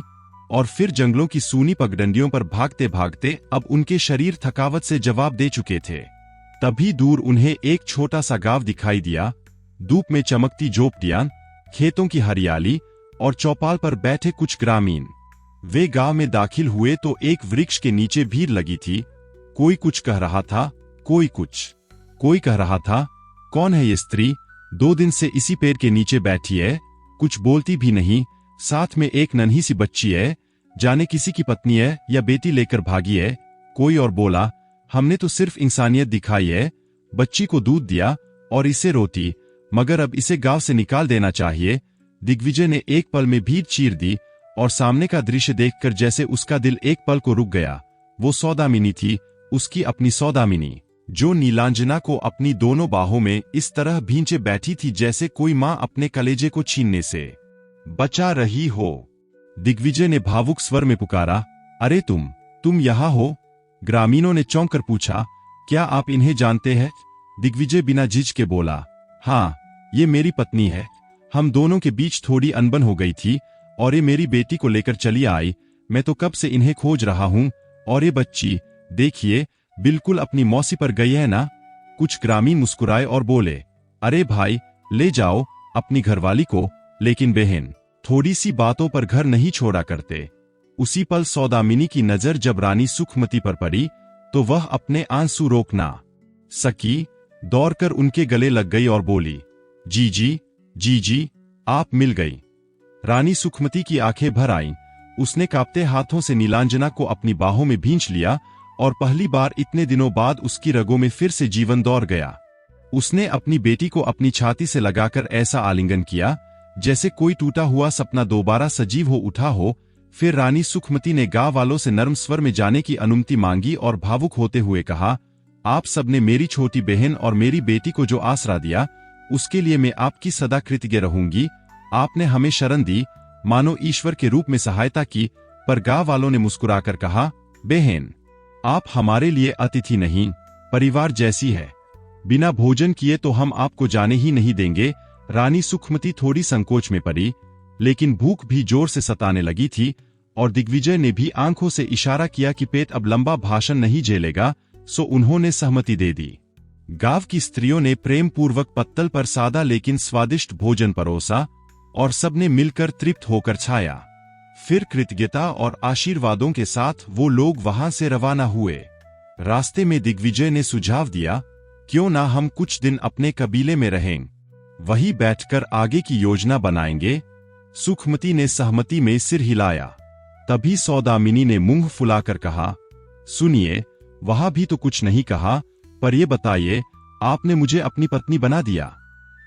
और फिर जंगलों की सूनी पगडंडियों पर भागते भागते अब उनके शरीर थकावट से जवाब दे चुके थे। तभी दूर उन्हें एक छोटा सा गांव दिखाई दिया। धूप में चमकती झोपड़ियां, खेतों की हरियाली और चौपाल पर बैठे कुछ ग्रामीण। वे गांव में दाखिल हुए तो एक वृक्ष के नीचे भीड़ लगी थी। कोई कुछ कह रहा था, कोई कह रहा था, कौन है ये स्त्री, 2 दिन से इसी पेड़ के नीचे बैठी है, कुछ बोलती भी नहीं, साथ में एक नन्ही सी बच्ची है, जाने किसी की पत्नी है या बेटी लेकर भागी है। कोई और बोला, हमने तो सिर्फ इंसानियत दिखाई है, बच्ची को दूध दिया और इसे रोती, मगर अब इसे गांव से निकाल देना चाहिए। दिग्विजय ने एक पल में भीड़ चीर दी और सामने का दृश्य देखकर जैसे उसका दिल एक पल को रुक गया। वो सौदामिनी थी, उसकी अपनी सौदामिनी, जो नीलांजना को अपनी दोनों बाहों में इस तरह भींचे बैठी थी जैसे कोई मां अपने कलेजे को छीनने से बचा रही हो। दिग्विजय ने भावुक स्वर में पुकारा, अरे तुम यहाँ हो? ग्रामीणों ने चौंक कर पूछा, क्या आप इन्हें जानते हैं? दिग्विजय बिना झिझके बोला, हाँ, ये मेरी पत्नी है। हम दोनों के बीच थोड़ी अनबन हो गई थी और ये मेरी बेटी को लेकर चली आई। मैं तो कब से इन्हें खोज रहा हूं। और ये बच्ची देखिए, बिल्कुल अपनी मौसी पर गई है ना। कुछ ग्रामीण मुस्कुराए और बोले, अरे भाई, ले जाओ अपनी घरवाली को, लेकिन बहन, थोड़ी सी बातों पर घर नहीं छोड़ा करते। उसी पल सौदामिनी की नजर जब रानी सुखमती पर पड़ी तो वह अपने आंसू रोक ना सकी, दौड़कर उनके गले लग गई और बोली, जी, आप मिल गई। रानी सुखमती की आंखें भर आईं। उसने कांपते हाथों से नीलांजना को अपनी बाहों में भींच लिया और पहली बार इतने दिनों बाद उसकी रगों में फिर से जीवन दौड़ गया। उसने अपनी बेटी को अपनी छाती से लगाकर ऐसा आलिंगन किया जैसे कोई टूटा हुआ सपना दोबारा सजीव हो उठा हो। फिर रानी सुखमती ने गांव वालों से नर्म स्वर में जाने की अनुमति मांगी और भावुक होते हुए कहा, आप सबने मेरी छोटी बहन और मेरी बेटी को जो आसरा दिया, उसके लिए मैं आपकी सदा कृतज्ञ रहूंगी। आपने हमें शरण दी, मानो ईश्वर के रूप में सहायता की। पर गांव वालों ने मुस्कुराकर कहा, बहन, आप हमारे लिए अतिथि नहीं, परिवार जैसी है। बिना भोजन किए तो हम आपको जाने ही नहीं देंगे। रानी सुखमती थोड़ी संकोच में पड़ी, लेकिन भूख भी जोर से सताने लगी थी और दिग्विजय ने भी आंखों से इशारा किया कि पेट अब लंबा भाषण नहीं झेलेगा, सो उन्होंने सहमति दे दी। गांव की स्त्रियों ने प्रेम पूर्वक पत्तल पर सादा लेकिन स्वादिष्ट भोजन परोसा और सबने मिलकर तृप्त होकर छाया। फिर कृतज्ञता और आशीर्वादों के साथ वो लोग वहां से रवाना हुए। रास्ते में दिग्विजय ने सुझाव दिया, क्यों ना हम कुछ दिन अपने कबीले में रहें, वहीं बैठकर आगे की योजना बनाएंगे। सुखमती ने सहमति में सिर हिलाया। तभी सौदामिनी ने मुंह फुलाकर कहा, सुनिए, वहां भी तो कुछ नहीं कहा, पर ये बताइए, आपने मुझे अपनी पत्नी बना दिया,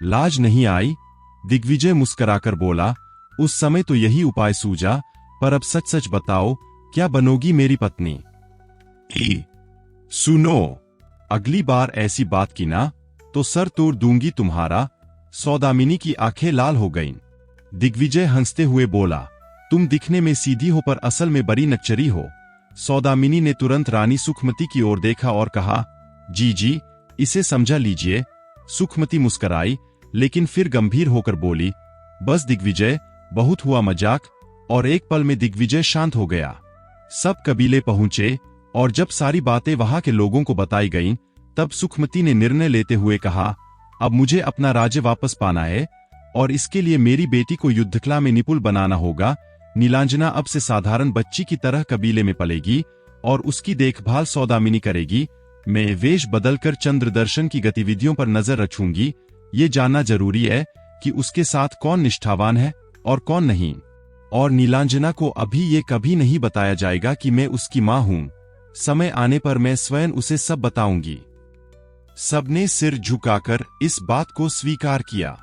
लाज नहीं आई? दिग्विजय मुस्कुराकर बोला, उस समय तो यही उपाय सूझा, पर अब सच सच बताओ, क्या बनोगी मेरी पत्नी? सुनो, अगली बार ऐसी बात की ना तो सर तोड़ दूंगी तुम्हारा। सौदामिनी की आंखें लाल हो गईं। दिग्विजय हंसते हुए बोला, तुम दिखने में सीधी हो पर असल में बड़ी नकचरी हो। सौदामिनी ने तुरंत रानी सुखमती की ओर देखा और कहा, जी, इसे समझा लीजिए। सुखमती मुस्कुराई, लेकिन फिर गंभीर होकर बोली, बस दिग्विजय, बहुत हुआ मजाक। और एक पल में दिग्विजय शांत हो गया। सब कबीले पहुंचे और जब सारी बातें वहां के लोगों को बताई गईं, तब सुखमती ने निर्णय लेते हुए कहा, अब मुझे अपना राज्य वापस पाना है और इसके लिए मेरी बेटी को युद्धकला में निपुण बनाना होगा। नीलांजना अब से साधारण बच्ची की तरह कबीले में पलेगी और उसकी देखभाल सौदामिनी करेगी। मैं वेश बदलकर चंद्रदर्शन की गतिविधियों पर नजर रखूंगी। ये जानना जरूरी है कि उसके साथ कौन निष्ठावान है और कौन नहीं। और नीलांजना को अभी ये कभी नहीं बताया जाएगा कि मैं उसकी मां हूं। समय आने पर मैं स्वयं उसे सब बताऊंगी। सबने सिर झुकाकर इस बात को स्वीकार किया।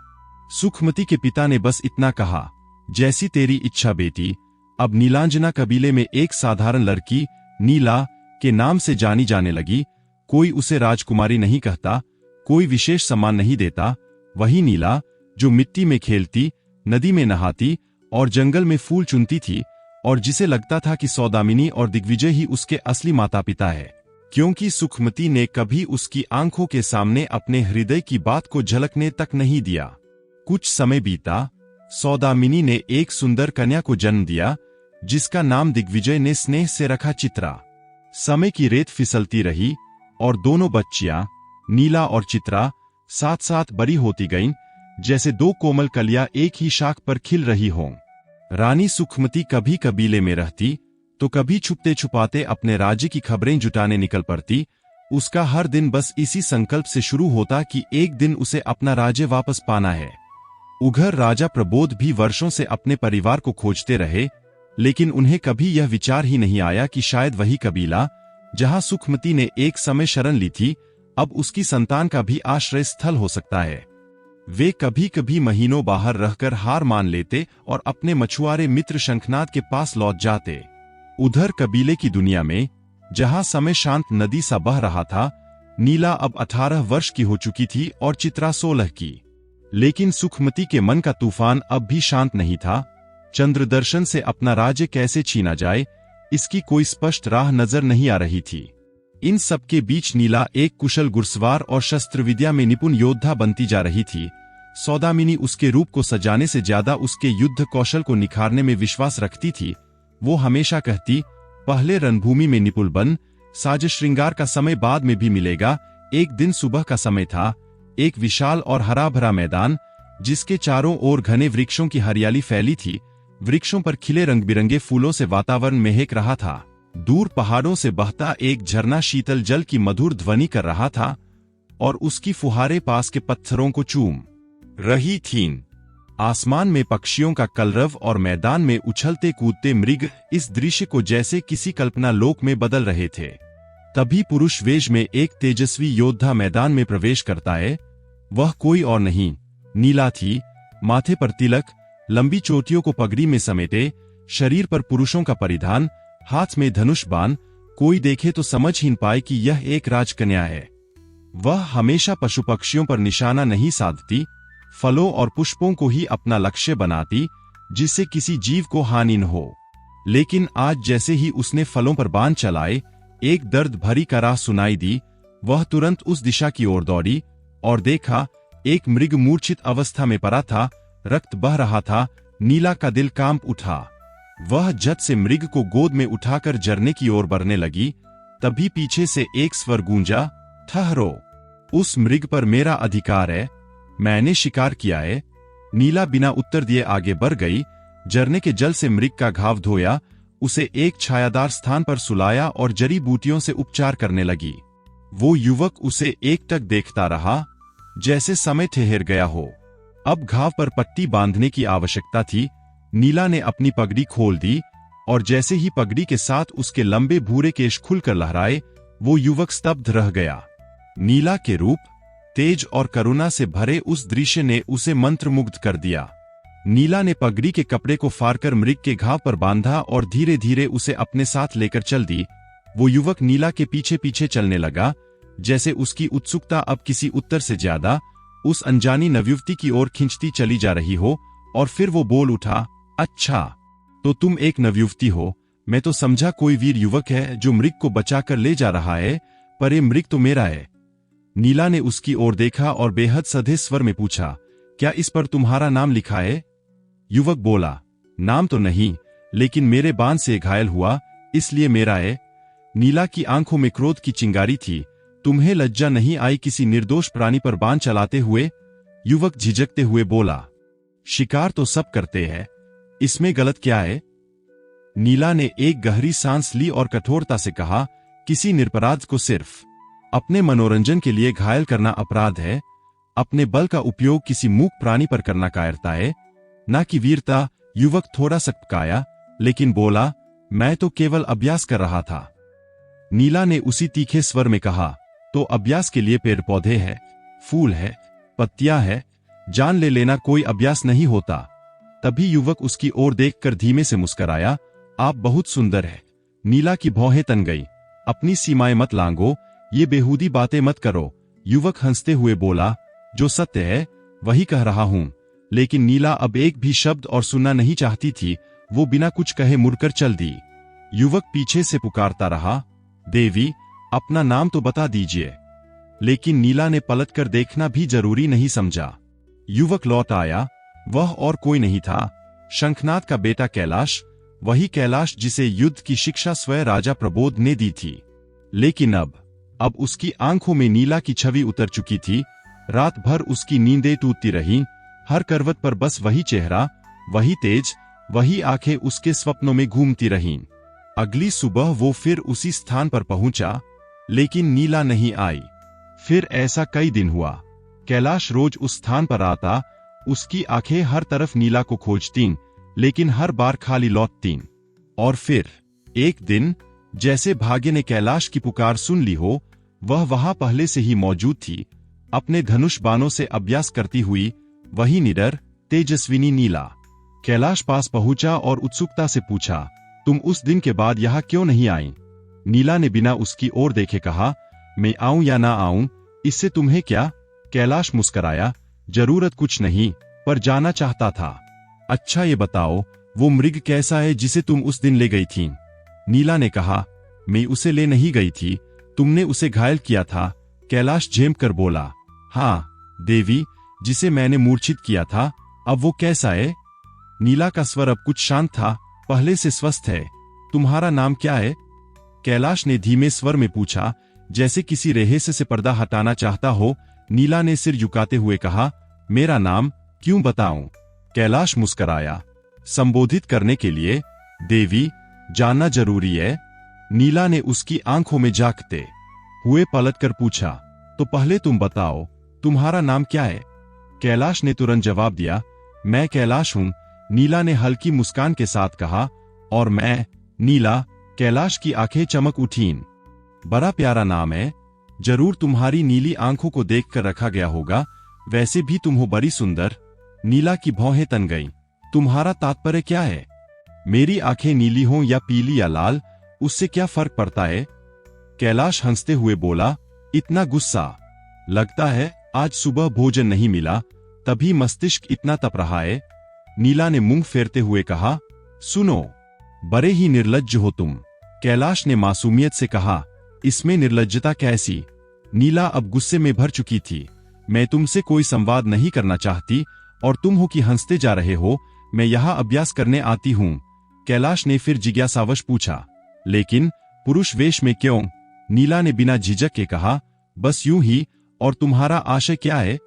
सुखमती के पिता ने बस इतना कहा, जैसी तेरी इच्छा बेटी। अब नीलांजना कबीले में एक साधारण लड़की नीला के नाम से जानी जाने लगी। कोई उसे राजकुमारी नहीं कहता, कोई विशेष सम्मान नहीं देता। वही नीला जो मिट्टी में खेलती, नदी में नहाती और जंगल में फूल चुनती थी, और जिसे लगता था कि सौदामिनी और दिग्विजय ही उसके असली माता पिता है, क्योंकि सुखमती ने कभी उसकी आंखों के सामने अपने हृदय की बात को झलकने तक नहीं दिया। कुछ समय बीता, सौदामिनी ने एक सुंदर कन्या को जन्म दिया, जिसका नाम दिग्विजय ने स्नेह से रखा चित्रा। समय की रेत फिसलती रही और दोनों बच्चियां नीला और चित्रा साथ साथ बड़ी होती गईं, जैसे दो कोमल कलियां एक ही शाख पर खिल रही हों। रानी सुखमती कभी कबीले में रहती तो कभी छुपते छुपाते अपने राज्य की खबरें जुटाने निकल पड़ती। उसका हर दिन बस इसी संकल्प से शुरू होता कि एक दिन उसे अपना राज्य वापस पाना है। उघर राजा प्रबोध भी वर्षों से अपने परिवार को खोजते रहे, लेकिन उन्हें कभी यह विचार ही नहीं आया कि शायद वही कबीला जहां सुखमती ने एक समय शरण ली थी, अब उसकी संतान का भी आश्रय स्थल हो सकता है। वे कभी कभी महीनों बाहर रहकर हार मान लेते और अपने मछुआरे मित्र शंखनाद के पास लौट जाते। उधर कबीले की दुनिया में, जहां समय शांत नदी सा बह रहा था, नीला अब 18 वर्ष की हो चुकी थी और चित्रा 16 की। लेकिन सुखमती के मन का तूफान अब भी शांत नहीं था। चंद्रदर्शन से अपना राज्य कैसे छीना जाए, इसकी कोई स्पष्ट राह नजर नहीं आ रही थी। इन सबके बीच नीला एक कुशल घुड़सवार और शस्त्र विद्या में निपुण योद्धा बनती जा रही थी। सौदामिनी उसके रूप को सजाने से ज्यादा उसके युद्ध कौशल को निखारने में विश्वास रखती थी। वो हमेशा कहती, पहले रणभूमि में निपुण बन, साज श्रृंगार का समय बाद में भी मिलेगा। एक दिन सुबह का समय था। एक विशाल और हरा भरा मैदान, जिसके चारों ओर घने वृक्षों की हरियाली फैली थी। वृक्षों पर खिले रंग बिरंगे फूलों से वातावरण महक रहा था। दूर पहाड़ों से बहता एक झरना शीतल जल की मधुर ध्वनि कर रहा था, और उसकी फुहारें पास के पत्थरों को चूम रही थीं। आसमान में पक्षियों का कलरव और मैदान में उछलते कूदते मृग इस दृश्य को जैसे किसी कल्पना लोक में बदल रहे थे। तभी पुरुष वेश में एक तेजस्वी योद्धा मैदान में प्रवेश करता है। वह कोई और नहीं, नीला थी। माथे पर तिलक, लंबी चोटियों को पगड़ी में समेटे, शरीर पर पुरुषों का परिधान, हाथ में धनुष बाण। कोई देखे तो समझ ही न पाए कि यह एक राजकन्या है। वह हमेशा पशु पक्षियों पर निशाना नहीं साधती, फलों और पुष्पों को ही अपना लक्ष्य बनाती, जिससे किसी जीव को हानि न हो। लेकिन आज जैसे ही उसने फलों पर बाण चलाए, एक दर्द भरी कराह सुनाई दी। वह तुरंत उस दिशा की ओर दौड़ी और देखा, एक मृग मूर्छित अवस्था में पड़ा था, रक्त बह रहा था। नीला का दिल कांप उठा। वह झट से मृग को गोद में उठाकर झरने की ओर बढ़ने लगी। तभी पीछे से एक स्वर गूंजा, ठहरो, उस मृग पर मेरा अधिकार है, मैंने शिकार किया है। नीला बिना उत्तर दिए आगे बढ़ गई। झरने के जल से मृग का घाव धोया, उसे एक छायादार स्थान पर सुलाया और जड़ी बूटियों से उपचार करने लगी। वो युवक उसे एकटक देखता रहा, जैसे समय ठहर गया हो। अब घाव पर पट्टी बांधने की आवश्यकता थी। नीला ने अपनी पगड़ी खोल दी, और जैसे ही पगड़ी के साथ उसके लंबे भूरे केश खुलकर लहराए, वो युवक स्तब्ध रह गया। नीला के रूप, तेज और करुणा से भरे उस दृश्य ने उसे मंत्रमुग्ध कर दिया। नीला ने पगड़ी के कपड़े को फाड़कर मृग के घाव पर बांधा और धीरे धीरे उसे अपने साथ लेकर चल दी। वो युवक नीला के पीछे पीछे चलने लगा, जैसे उसकी उत्सुकता अब किसी उत्तर से ज्यादा उस अनजानी नवयुवती की ओर खींचती चली जा रही हो। और फिर वो बोल उठा, अच्छा, तो तुम एक नवयुवती हो। मैं तो समझा कोई वीर युवक है जो मृग को बचाकर ले जा रहा है, पर ये मृग तो मेरा है। नीला ने उसकी ओर देखा और बेहद सधे स्वर में पूछा, क्या इस पर तुम्हारा नाम लिखा है? युवक बोला, नाम तो नहीं, लेकिन मेरे बाण से घायल हुआ, इसलिए मेरा है। नीला की आंखों में क्रोध की चिंगारी थी। तुम्हें लज्जा नहीं आई किसी निर्दोष प्राणी पर बाण चलाते हुए? युवक झिझकते हुए बोला, शिकार तो सब करते हैं, इसमें गलत क्या है? नीला ने एक गहरी सांस ली और कठोरता से कहा, किसी निरपराध को सिर्फ अपने मनोरंजन के लिए घायल करना अपराध है। अपने बल का उपयोग किसी मूक प्राणी पर करना कायरता है, ना कि वीरता। युवक थोड़ा सकपकाया, लेकिन बोला, मैं तो केवल अभ्यास कर रहा था। नीला ने उसी तीखे स्वर में कहा, तो अभ्यास के लिए पेड़ पौधे हैं, फूल है, पत्तियां है, जान ले लेना कोई अभ्यास नहीं होता। तभी युवक उसकी ओर देखकर धीमे से मुस्कराया, आप बहुत सुंदर है। नीला की भौहें तन गई, अपनी सीमाएं मत लांघो, ये बेहूदी बातें मत करो। युवक हंसते हुए बोला, जो सत्य है वही कह रहा हूं। लेकिन नीला अब एक भी शब्द और सुनना नहीं चाहती थी। वो बिना कुछ कहे मुड़कर चल दी। युवक पीछे से पुकारता रहा, देवी, अपना नाम तो बता दीजिए। लेकिन नीला ने पलटकर देखना भी जरूरी नहीं समझा। युवक लौट आया। वह और कोई नहीं था, शंखनाद का बेटा कैलाश, वही कैलाश जिसे युद्ध की शिक्षा स्वयं राजा प्रबोध ने दी थी। लेकिन अब उसकी आंखों में नीला की छवि उतर चुकी थी। रात भर उसकी नींदें टूटती रहीं। हर करवट पर बस वही चेहरा, वही तेज, वही आंखें उसके स्वप्नों में घूमती रहीं। अगली सुबह वो फिर उसी स्थान पर पहुंचा, लेकिन नीला नहीं आई। फिर ऐसा कई दिन हुआ। कैलाश रोज उस स्थान पर आता, उसकी आंखें हर तरफ नीला को खोजतीं, लेकिन हर बार खाली लौटतीं। और फिर एक दिन, जैसे भाग्य ने कैलाश की पुकार सुन ली हो, वह वहां पहले से ही मौजूद थी, अपने धनुष बाणों से अभ्यास करती हुई, वही निडर, तेजस्विनी नीला। कैलाश पास पहुंचा और उत्सुकता से पूछा, तुम उस दिन के बाद यहां क्यों नहीं आई? नीला ने बिना उसकी ओर देखे कहा, मैं आऊं या ना आऊं, इससे तुम्हें क्या? कैलाश मुस्कराया, जरूरत कुछ नहीं, पर जाना चाहता था। अच्छा ये बताओ, वो मृग कैसा है जिसे तुम उस दिन ले गई थी? नीला ने कहा, मैं उसे ले नहीं गई थी, तुमने उसे घायल किया था। कैलाश झेम कर बोला, हाँ देवी, जिसे मैंने मूर्छित किया था। अब वो कैसा है? नीला का स्वर अब कुछ शांत था, पहले से स्वस्थ है। तुम्हारा नाम क्या है? कैलाश ने धीमे स्वर में पूछा, जैसे किसी रहस्य से पर्दा हटाना चाहता हो। नीला ने सिर झुकाते हुए कहा, मेरा नाम क्यों बताऊं? कैलाश मुस्कराया, संबोधित करने के लिए, देवी, जानना जरूरी है। नीला ने उसकी आंखों में झांकते हुए पलटकर पूछा, तो पहले तुम बताओ, तुम्हारा नाम क्या है? कैलाश ने तुरंत जवाब दिया, मैं कैलाश हूं। नीला ने हल्की मुस्कान के साथ कहा, और मैं नीला। कैलाश की आंखें चमक उठीं। बड़ा प्यारा नाम है, जरूर तुम्हारी नीली आंखों को देखकर रखा गया होगा। वैसे भी तुम हो बड़ी सुंदर। नीला की भौहें तन गईं। तुम्हारा तात्पर्य क्या है? मेरी आंखें नीली हों या पीली या लाल, उससे क्या फर्क पड़ता है? कैलाश हंसते हुए बोला, इतना गुस्सा? लगता है आज सुबह भोजन नहीं मिला, तभी मस्तिष्क इतना तप रहा है। नीला ने मुंह फेरते हुए कहा, सुनो, बड़े ही निर्लज्ज हो तुम। कैलाश ने मासूमियत से कहा, इसमें निर्लज्जता कैसी? नीला अब गुस्से में भर चुकी थी। मैं तुमसे कोई संवाद नहीं करना चाहती, और तुम हो कि हंसते जा रहे हो। मैं यहाँ अभ्यास करने आती हूँ। कैलाश ने फिर जिज्ञासावश पूछा, लेकिन पुरुष वेश में क्यों? नीला ने बिना झिझक के कहा, बस यूं ही। और तुम्हारा आशय क्या है?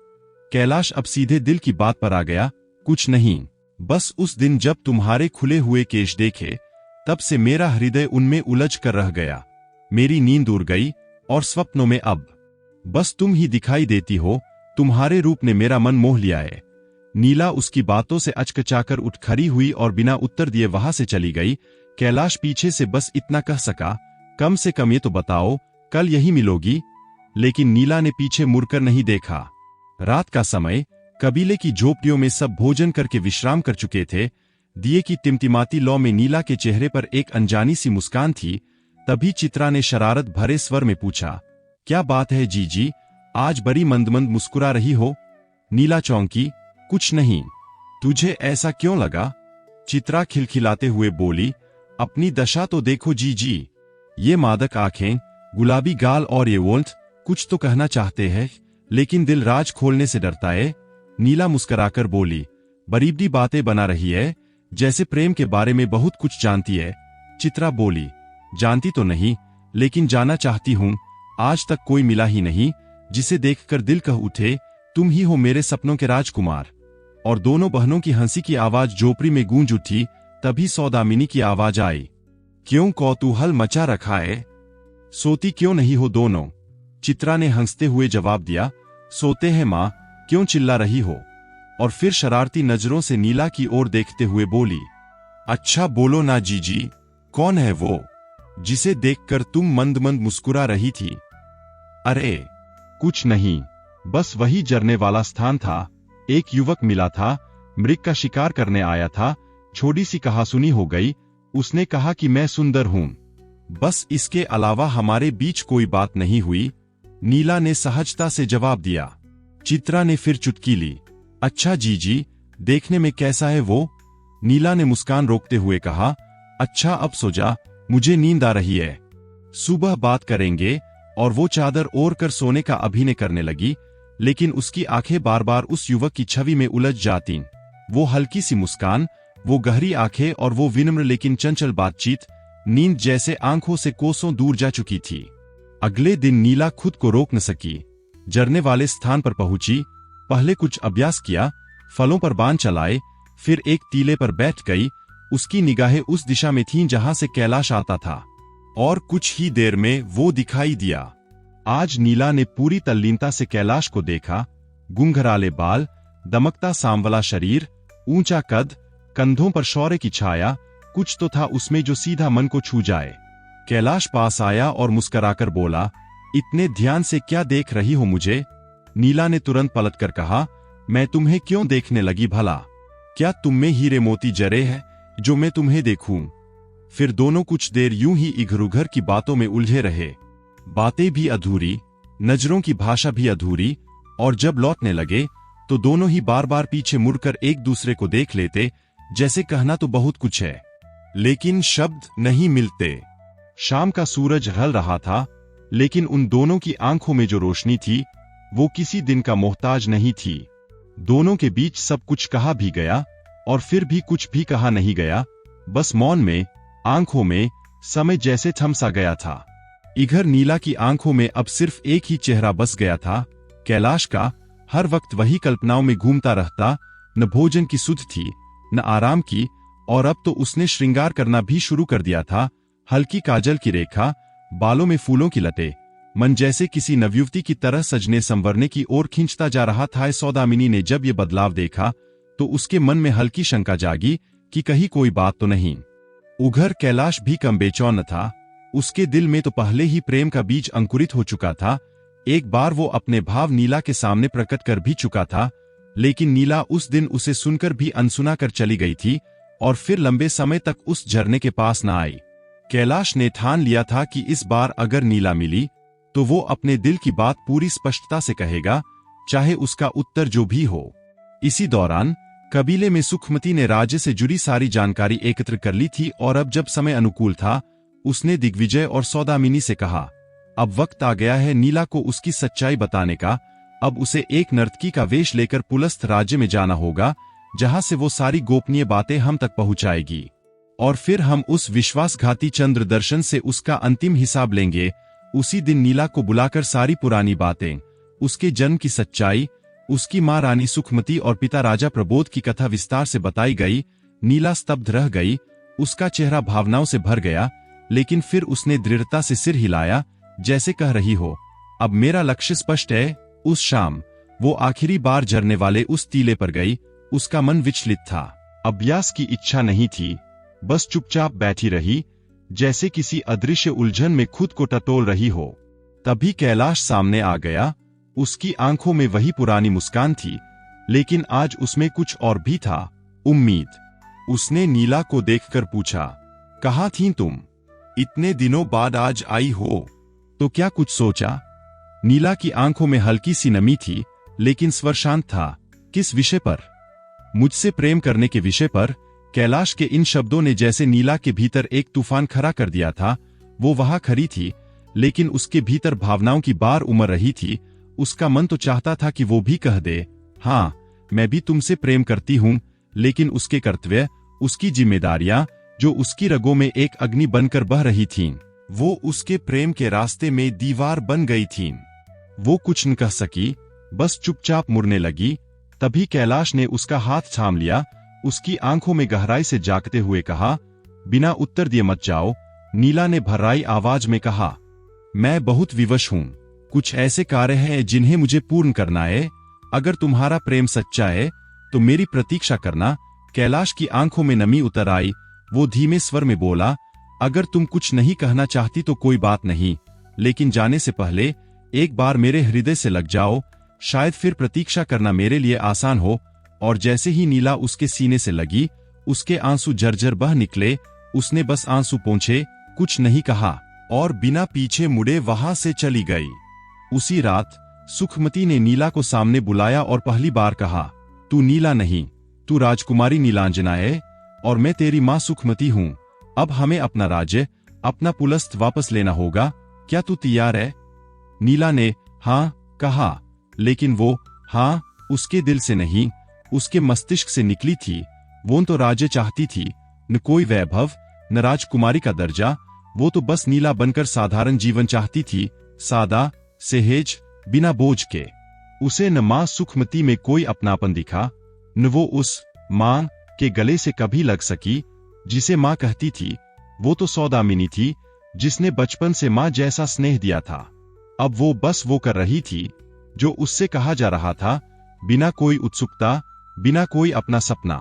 कैलाश अब सीधे दिल की बात पर आ गया, कुछ नहीं, बस उस दिन जब तुम्हारे खुले हुए केश देखे, तब से मेरा हृदय उनमें उलझ कर रह गया। मेरी नींद उड़ गई, और स्वप्नों में अब बस तुम ही दिखाई देती हो। तुम्हारे रूप ने मेरा मन मोह लिया है। नीला उसकी बातों से अचकचाकर उठ खड़ी हुई और बिना उत्तर दिए वहां से चली गई। कैलाश पीछे से बस इतना कह सका, कम से कम ये तो बताओ, कल यही मिलोगी? लेकिन नीला ने पीछे मुड़कर नहीं देखा। रात का समय, कबीले की झोपड़ियों में सब भोजन करके विश्राम कर चुके थे। दिए की टिमटिमाती लौ में नीला के चेहरे पर एक अनजानी सी मुस्कान थी। तभी चित्रा ने शरारत भरे स्वर में पूछा, क्या बात है जीजी, आज बड़ी मंद मंद मुस्कुरा रही हो? नीला चौंकी, कुछ नहीं। तुझे ऐसा क्यों लगा? चित्रा खिलखिलाते हुए बोली, अपनी दशा तो देखो जीजी, ये मादक आंखें, गुलाबी गाल और ये वोल्ट, कुछ तो कहना चाहते हैं, लेकिन दिल राज खोलने से डरता है। नीला मुस्कुराकर बोली, बरीबडी बातें बना रही है, जैसे प्रेम के बारे में बहुत कुछ जानती है। चित्रा बोली, जानती तो नहीं, लेकिन जाना चाहती हूं। आज तक कोई मिला ही नहीं जिसे देखकर दिल कह उठे, तुम ही हो मेरे सपनों के राजकुमार। और दोनों बहनों की हंसी की आवाज झोपड़ी में गूंज उठी। तभी सौदामिनी की आवाज आई, क्यों कौतूहल मचा रखा है? सोती क्यों नहीं हो दोनों? चित्रा ने हंसते हुए जवाब दिया, सोते हैं माँ, क्यों चिल्ला रही हो? और फिर शरारती नजरों से नीला की ओर देखते हुए बोली, अच्छा बोलो ना जीजी, कौन है वो जिसे देखकर तुम मंद मंद मुस्कुरा रही थी? अरे कुछ नहीं, बस वही जरने वाला स्थान था। एक युवक मिला था, मृग का शिकार करने आया था। छोटी सी कहासुनी हो गई। उसने कहा कि मैं सुंदर हूं, बस इसके अलावा हमारे बीच कोई बात नहीं हुई। नीला ने सहजता से जवाब दिया। चित्रा ने फिर चुटकी ली। अच्छा जीजी, देखने में कैसा है वो? नीला ने मुस्कान रोकते हुए कहा। अच्छा अब सो जा, मुझे नींद आ रही है, सुबह बात करेंगे। और वो चादर ओढ़ कर सोने का अभिनय करने लगी, लेकिन उसकी आंखें बार बार उस युवक की छवि में उलझ जातीं। वो हल्की सी मुस्कान, वो गहरी आंखें और वो विनम्र लेकिन चंचल बातचीत, नींद जैसे आंखों से कोसों दूर जा चुकी थी। अगले दिन नीला खुद को रोक न सकी। जरने वाले स्थान पर पहुंची, पहले कुछ अभ्यास किया, फलों पर बाण चलाए, फिर एक टीले पर बैठ गई। उसकी निगाहें उस दिशा में थीं जहां से कैलाश आता था, और कुछ ही देर में वो दिखाई दिया। आज नीला ने पूरी तल्लीनता से कैलाश को देखा। घुंघराले बाल, दमकता सांवला शरीर, ऊंचा कद, कंधों पर शौर्य की छाया, कुछ तो था उसमें जो सीधा मन को छू जाए। कैलाश पास आया और मुस्कुराकर बोला, इतने ध्यान से क्या देख रही हो मुझे? नीला ने तुरंत पलटकर कहा, मैं तुम्हें क्यों देखने लगी भला? क्या तुम में हीरे मोती जरे हैं जो मैं तुम्हें देखूं? फिर दोनों कुछ देर यूं ही इधर-उधर की बातों में उलझे रहे। बातें भी अधूरी, नजरों की भाषा भी अधूरी, और जब लौटने लगे तो दोनों ही बार बार पीछे मुड़कर एक दूसरे को देख लेते, जैसे कहना तो बहुत कुछ है, लेकिन शब्द नहीं मिलते। शाम का सूरज ढल रहा था, लेकिन उन दोनों की आंखों में जो रोशनी थी, वो किसी दिन का मोहताज नहीं थी। दोनों के बीच सब कुछ कहा भी गया, और फिर भी कुछ भी कहा नहीं गया। बस मौन में, आंखों में, समय जैसे थम सा गया था। इधर नीला की आंखों में अब सिर्फ एक ही चेहरा बस गया था, कैलाश का। हर वक्त वही कल्पनाओं में घूमता रहता। न भोजन की सुध थी, न आराम की, और अब तो उसने श्रृंगार करना भी शुरू कर दिया था। हल्की काजल की रेखा, बालों में फूलों की लटे, मन जैसे किसी नवयुवती की तरह सजने संवरने की ओर खींचता जा रहा था। सौदामिनी ने जब ये बदलाव देखा तो उसके मन में हल्की शंका जागी कि कहीं कोई बात तो नहीं। उधर कैलाश भी कम बेचैन न था। उसके दिल में तो पहले ही प्रेम का बीज अंकुरित हो चुका था। एक बार वो अपने भाव नीला के सामने प्रकट कर भी चुका था, लेकिन नीला उस दिन उसे सुनकर भी अनसुना कर चली गई थी, और फिर लंबे समय तक उस झरने के पास न आई। कैलाश ने ठान लिया था कि इस बार अगर नीला मिली तो वो अपने दिल की बात पूरी स्पष्टता से कहेगा, चाहे उसका उत्तर जो भी हो। इसी दौरान कबीले में सुखमती ने राज्य से जुड़ी सारी जानकारी एकत्र कर ली थी, और अब जब समय अनुकूल था, उसने दिग्विजय और सौदामिनी से कहा, अब वक्त आ गया है नीला को उसकी सच्चाई बताने का। अब उसे एक नर्तकी का वेश लेकर पुलस्थ राज्य में जाना होगा, जहां से वो सारी गोपनीय बातें हम तक पहुंचाएगी, और फिर हम उस विश्वासघाती चंद्र दर्शन से उसका अंतिम हिसाब लेंगे। उसी दिन नीला को बुलाकर सारी पुरानी बातें, उसके जन्म की सच्चाई, उसकी मां रानी सुखमती और पिता राजा प्रबोध की कथा विस्तार से बताई गई। नीला स्तब्ध रह गई, उसका चेहरा भावनाओं से भर गया, लेकिन फिर उसने दृढ़ता से सिर हिलाया, जैसे कह रही हो, अब मेरा लक्ष्य स्पष्ट है। उस शाम वो आखिरी बार झरने वाले उस टीले पर गई। उसका मन विचलित था, अभ्यास की इच्छा नहीं थी, बस चुपचाप बैठी रही, जैसे किसी अदृश्य उलझन में खुद को टटोल रही हो। तभी कैलाश सामने आ गया। उसकी आंखों में वही पुरानी मुस्कान थी, लेकिन आज उसमें कुछ और भी था, उम्मीद। उसने नीला को देखकर पूछा, कहाँ थीं तुम? इतने दिनों बाद आज आई हो, तो क्या कुछ सोचा? नीला की आंखों में हल्की सी नमी थी, लेकिन स्वर शांत था। किस विषय पर? मुझसे प्रेम करने के विषय पर। कैलाश के इन शब्दों ने जैसे नीला के भीतर एक तूफान खड़ा कर दिया था। वो वहां खड़ी थी, लेकिन उसके भीतर भावनाओं की बार उमड़ रही थी। उसका मन तो चाहता था कि वो भी कह दे, हाँ मैं भी तुमसे प्रेम करती हूं, लेकिन उसके कर्तव्य, उसकी जिम्मेदारियां, जो उसकी रगों में एक अग्नि बनकर बह रही थीं, वो उसके प्रेम के रास्ते में दीवार बन गई थीं। वो कुछ न कह सकी, बस चुपचाप मुड़ने लगी। तभी कैलाश ने उसका हाथ थाम लिया, उसकी आंखों में गहराई से झांकते हुए कहा, बिना उत्तर दिए मत जाओ। नीला ने भर्राई आवाज में कहा, मैं बहुत विवश हूं, कुछ ऐसे कार्य हैं जिन्हें मुझे पूर्ण करना है। अगर तुम्हारा प्रेम सच्चा है तो मेरी प्रतीक्षा करना। कैलाश की आंखों में नमी उतर आई। वो धीमे स्वर में बोला, अगर तुम कुछ नहीं कहना चाहती तो कोई बात नहीं, लेकिन जाने से पहले एक बार मेरे हृदय से लग जाओ, शायद फिर प्रतीक्षा करना मेरे लिए आसान हो। और जैसे ही नीला उसके सीने से लगी, उसके आंसू झरझर बह निकले। उसने बस आंसू पोंछे, कुछ नहीं कहा और बिना पीछे मुड़े वहां से चली गई। उसी रात सुखमती ने नीला को सामने बुलाया और पहली बार कहा, तू नीला नहीं, तू राजकुमारी नीलांजना है और मैं तेरी मां सुखमती हूं। अब हमें अपना राज्य, अपना पुलस्त वापस लेना होगा। क्या तू तैयार है? नीला ने हाँ कहा, लेकिन वो हाँ उसके दिल से नहीं, उसके मस्तिष्क से निकली थी। वो तो राज्य चाहती थी, न कोई वैभव, न राजकुमारी का दर्जा। वो तो बस नीला बनकर साधारण जीवन चाहती थी, सादा, सहेज, बिना बोझ के। उसे न मां सुखमती में कोई अपनापन दिखा, न वो उस मां के गले से कभी लग सकी जिसे मां कहती थी। वो तो सौदामिनी थी, जिसने बचपन से मां जैसा स्नेह दिया था। अब वो बस वो कर रही थी जो उससे कहा जा रहा था, बिना कोई उत्सुकता, बिना कोई अपना सपना।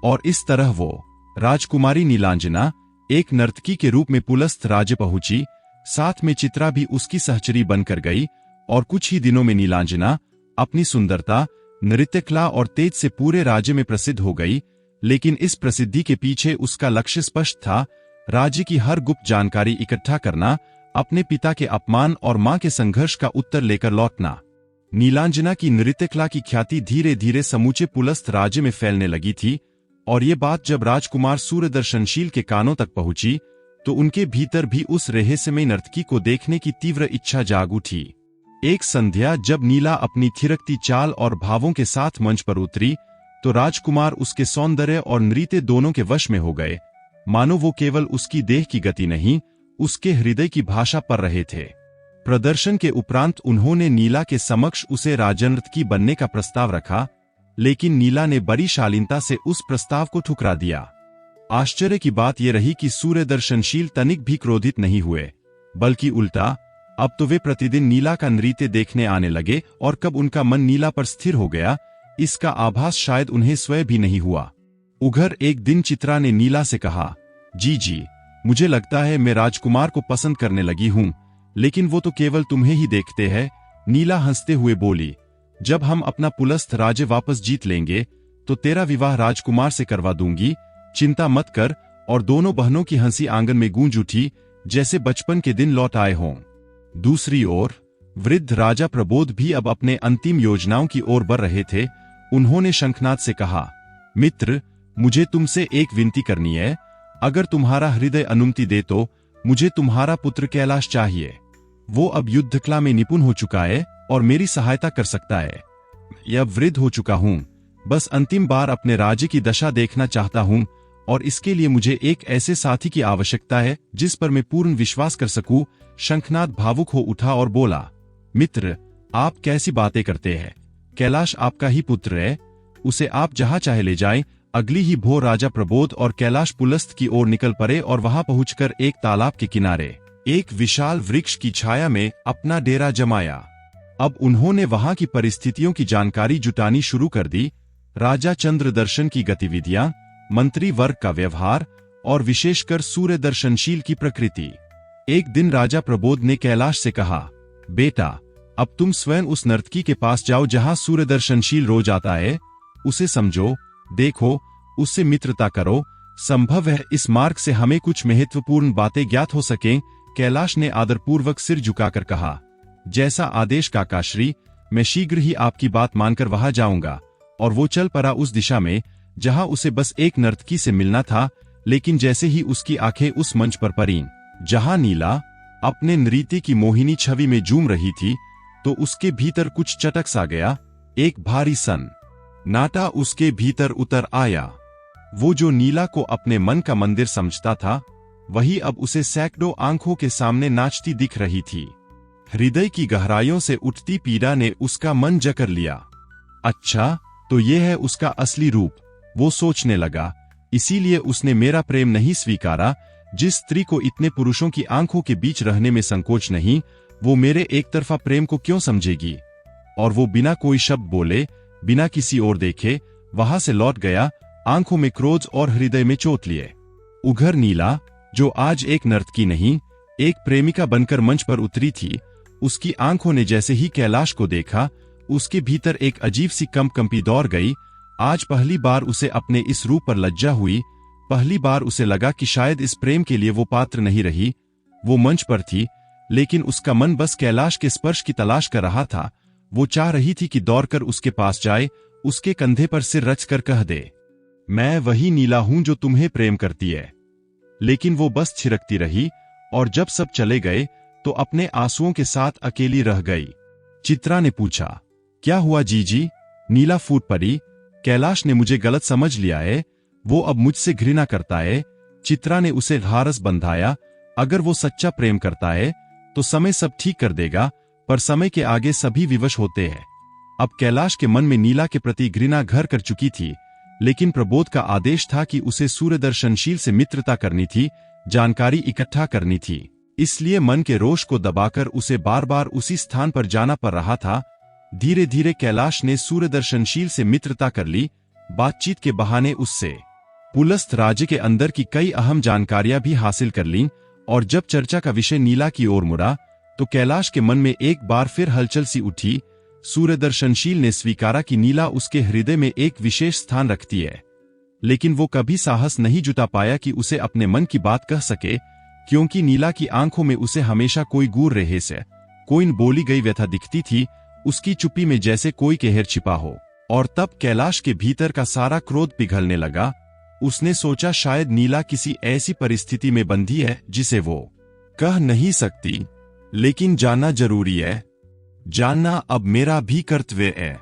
और इस तरह वो राजकुमारी नीलांजना एक नर्तकी के रूप में पुलस्त राज्य पहुंची। साथ में चित्रा भी उसकी सहचरी बनकर गई। और कुछ ही दिनों में नीलांजना अपनी सुंदरता, नृत्यकला और तेज से पूरे राज्य में प्रसिद्ध हो गई। लेकिन इस प्रसिद्धि के पीछे उसका लक्ष्य स्पष्ट था, राज्य की हर गुप्त जानकारी इकट्ठा करना, अपने पिता के अपमान और मां के संघर्ष का उत्तर लेकर लौटना। नीलांजना की नृत्यकला की ख्याति धीरे धीरे समूचे पुलस्त राज्य में फैलने लगी थी। और ये बात जब राजकुमार सूर्यदर्शनशील के कानों तक पहुंची तो उनके भीतर भी उस रहस्यमय नर्तकी को देखने की तीव्र इच्छा जाग उठी। एक संध्या जब नीला अपनी थिरकती चाल और भावों के साथ मंच पर उतरी तो राजकुमार उसके सौंदर्य और नृत्य दोनों के वश में हो गए। मानो वो केवल उसकी देह की गति नहीं, उसके हृदय की भाषा पढ़ रहे थे। प्रदर्शन के उपरांत उन्होंने नीला के समक्ष उसे राजनर्तकी बनने का प्रस्ताव रखा, लेकिन नीला ने बड़ी शालीनता से उस प्रस्ताव को ठुकरा दिया। आश्चर्य की बात यह रही कि सूर्यदर्शनशील तनिक भी क्रोधित नहीं हुए, बल्कि उल्टा, अब तो वे प्रतिदिन नीला का नृत्य देखने आने लगे। और कब उनका मन नीला पर स्थिर हो गया, इसका आभास शायद उन्हें स्वयं भी नहीं हुआ। उधर एक दिन चित्रा ने नीला से कहा, जी, मुझे लगता है मैं राजकुमार को पसंद करने लगी हूं, लेकिन वो तो केवल तुम्हें ही देखते हैं। नीला हंसते हुए बोली, जब हम अपना पुलस्त राज्य वापस जीत लेंगे तो तेरा विवाह राजकुमार से करवा दूंगी, चिंता मत कर। और दोनों बहनों की हंसी आंगन में गूंज उठी, जैसे बचपन के दिन लौट आए हों। दूसरी ओर वृद्ध राजा प्रबोध भी अब अपने अंतिम योजनाओं की ओर बढ़ रहे थे। उन्होंने शंखनाद से कहा, मित्र, मुझे तुमसे एक विनती करनी है। अगर तुम्हारा हृदय अनुमति दे तो मुझे तुम्हारा पुत्र कैलाश चाहिए। वो अब युद्धकला में निपुण हो चुका है और मेरी सहायता कर सकता है। यह वृद्ध हो चुका हूं, बस अंतिम बार अपने राज्य की दशा देखना चाहता हूं, और इसके लिए मुझे एक ऐसे साथी की आवश्यकता है जिस पर मैं पूर्ण विश्वास कर सकूं। शंखनाद भावुक हो उठा और बोला, मित्र, आप कैसी बातें करते हैं? कैलाश आपका ही पुत्र है, उसे आप जहां चाहे ले जाएं। अगली ही भोर राजा प्रबोध और कैलाश पुलस्त की ओर निकल पड़े और वहां पहुंचकर एक तालाब के किनारे एक विशाल वृक्ष की छाया में अपना डेरा जमाया। अब उन्होंने वहां की परिस्थितियों की जानकारी जुटानी शुरू कर दी। राजा चंद्रदर्शन की गतिविधियां, मंत्री वर्ग का व्यवहार और विशेषकर सूर्यदर्शनशील की प्रकृति। एक दिन राजा प्रबोध ने कैलाश से कहा, बेटा, अब तुम स्वयं उस नर्तकी के पास जाओ जहां सूर्यदर्शनशील रोज आता है। उसे समझो, देखो, उससे मित्रता करो। संभव है इस मार्ग से हमें कुछ महत्वपूर्ण बातें ज्ञात हो सकें। कैलाश ने आदरपूर्वक सिर झुकाकर कहा, जैसा आदेश काकाश्री, मैं शीघ्र ही आपकी बात मानकर वहां जाऊंगा। और वो चल पड़ा उस दिशा में जहां उसे बस एक नर्तकी से मिलना था। लेकिन जैसे ही उसकी आंखें उस मंच पर पड़ीं जहां नीला अपने नृत्य की मोहिनी छवि में झूम रही थी, तो उसके भीतर कुछ चटक सा गया। एक भारी सन नाटा उसके भीतर उतर आया। वो जो नीला को अपने मन का मंदिर समझता था, वही अब उसे सैकड़ों आंखों के सामने नाचती दिख रही थी। हृदय की गहराइयों से उठती पीड़ा ने उसका मन जकड़ लिया। अच्छा, तो ये है उसका असली रूप, वो सोचने लगा। इसीलिए उसने मेरा प्रेम नहीं स्वीकारा। जिस स्त्री को इतने पुरुषों की आंखों के बीच रहने में संकोच नहीं, वो मेरे एक तरफा प्रेम को क्यों समझेगी? और वो बिना कोई शब्द बोले, बिना किसी ओर देखे वहां से लौट गया, आंखों में क्रोध और हृदय में चोट लिए। उघर नीला, जो आज एक नर्तकी नहीं, एक प्रेमिका बनकर मंच पर उतरी थी, उसकी आंखों ने जैसे ही कैलाश को देखा, उसके भीतर एक अजीब सी कंपी दौड़ गई। आज पहली बार उसे अपने इस रूप पर लज्जा हुई। पहली बार उसे लगा कि शायद इस प्रेम के लिए वो पात्र नहीं रही। वो मंच पर थी, लेकिन उसका मन बस कैलाश के स्पर्श की तलाश कर रहा था। वो चाह रही थी कि दौड़कर उसके पास जाए, उसके कंधे पर सिर रचकर कह दे, मैं वही नीला हूं जो तुम्हें प्रेम करती है। लेकिन वो बस छिरकती रही, और जब सब चले गए तो अपने आंसुओं के साथ अकेली रह गई। चित्रा ने पूछा, क्या हुआ जीजी? नीला फूट पड़ी, कैलाश ने मुझे गलत समझ लिया है, वो अब मुझसे घृणा करता है। चित्रा ने उसे ढारस बंधाया, अगर वो सच्चा प्रेम करता है तो समय सब ठीक कर देगा, पर समय के आगे सभी विवश होते हैं। अब कैलाश के मन में नीला के प्रति घृणा घर कर चुकी थी, लेकिन प्रबोध का आदेश था कि उसे सूर्यदर्शनशील से मित्रता करनी थी, जानकारी इकट्ठा करनी थी। इसलिए मन के रोष को दबाकर उसे बार बार उसी स्थान पर जाना पड़ रहा था। धीरे धीरे कैलाश ने सूर्यदर्शनशील से मित्रता कर ली, बातचीत के बहाने उससे पुलस्त राज्य के अंदर की कई अहम जानकारियां भी हासिल कर लीं, और जब चर्चा का विषय नीला की ओर मुड़ा तो कैलाश के मन में एक बार फिर हलचल सी उठी। सूर्यदर्शनशील ने स्वीकारा कि नीला उसके हृदय में एक विशेष स्थान रखती है, लेकिन वो कभी साहस नहीं जुटा पाया कि उसे अपने मन की बात कह सके, क्योंकि नीला की आंखों में उसे हमेशा कोई गूढ़ रहस्य, कोई बोली गई व्यथा दिखती थी, उसकी चुप्पी में जैसे कोई कहर छिपा हो। और तब कैलाश के भीतर का सारा क्रोध पिघलने लगा। उसने सोचा शायद नीला किसी ऐसी परिस्थिति में बंधी है जिसे वो कह नहीं सकती, लेकिन जानना जरूरी है। जानना अब मेरा भी कर्तव्य है।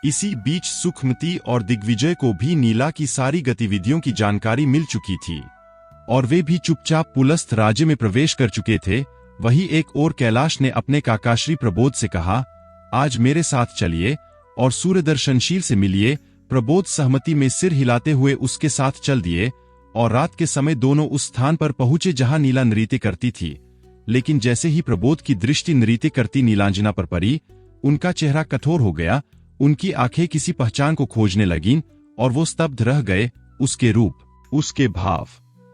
इसी बीच सुखमती और दिग्विजय को भी नीला की सारी गतिविधियों की जानकारी मिल चुकी थी, और वे भी चुपचाप पुलस्त राज्य में प्रवेश कर चुके थे। वही एक और कैलाश ने अपने काकाश्री प्रबोध से कहा, आज मेरे साथ चलिए और सूर्यदर्शनशील से मिलिए। प्रबोध सहमति में सिर हिलाते हुए उसके साथ चल दिए, और रात के समय दोनों उस स्थान पर पहुंचे जहां नीला नृत्य करती थी। लेकिन जैसे ही प्रबोध की दृष्टि नृत्य करती नीलांजना पर पड़ी, उनका चेहरा कठोर हो गया, उनकी आंखें किसी पहचान को खोजने लगीं, और वो स्तब्ध रह गए। उसके रूप, उसके भाव,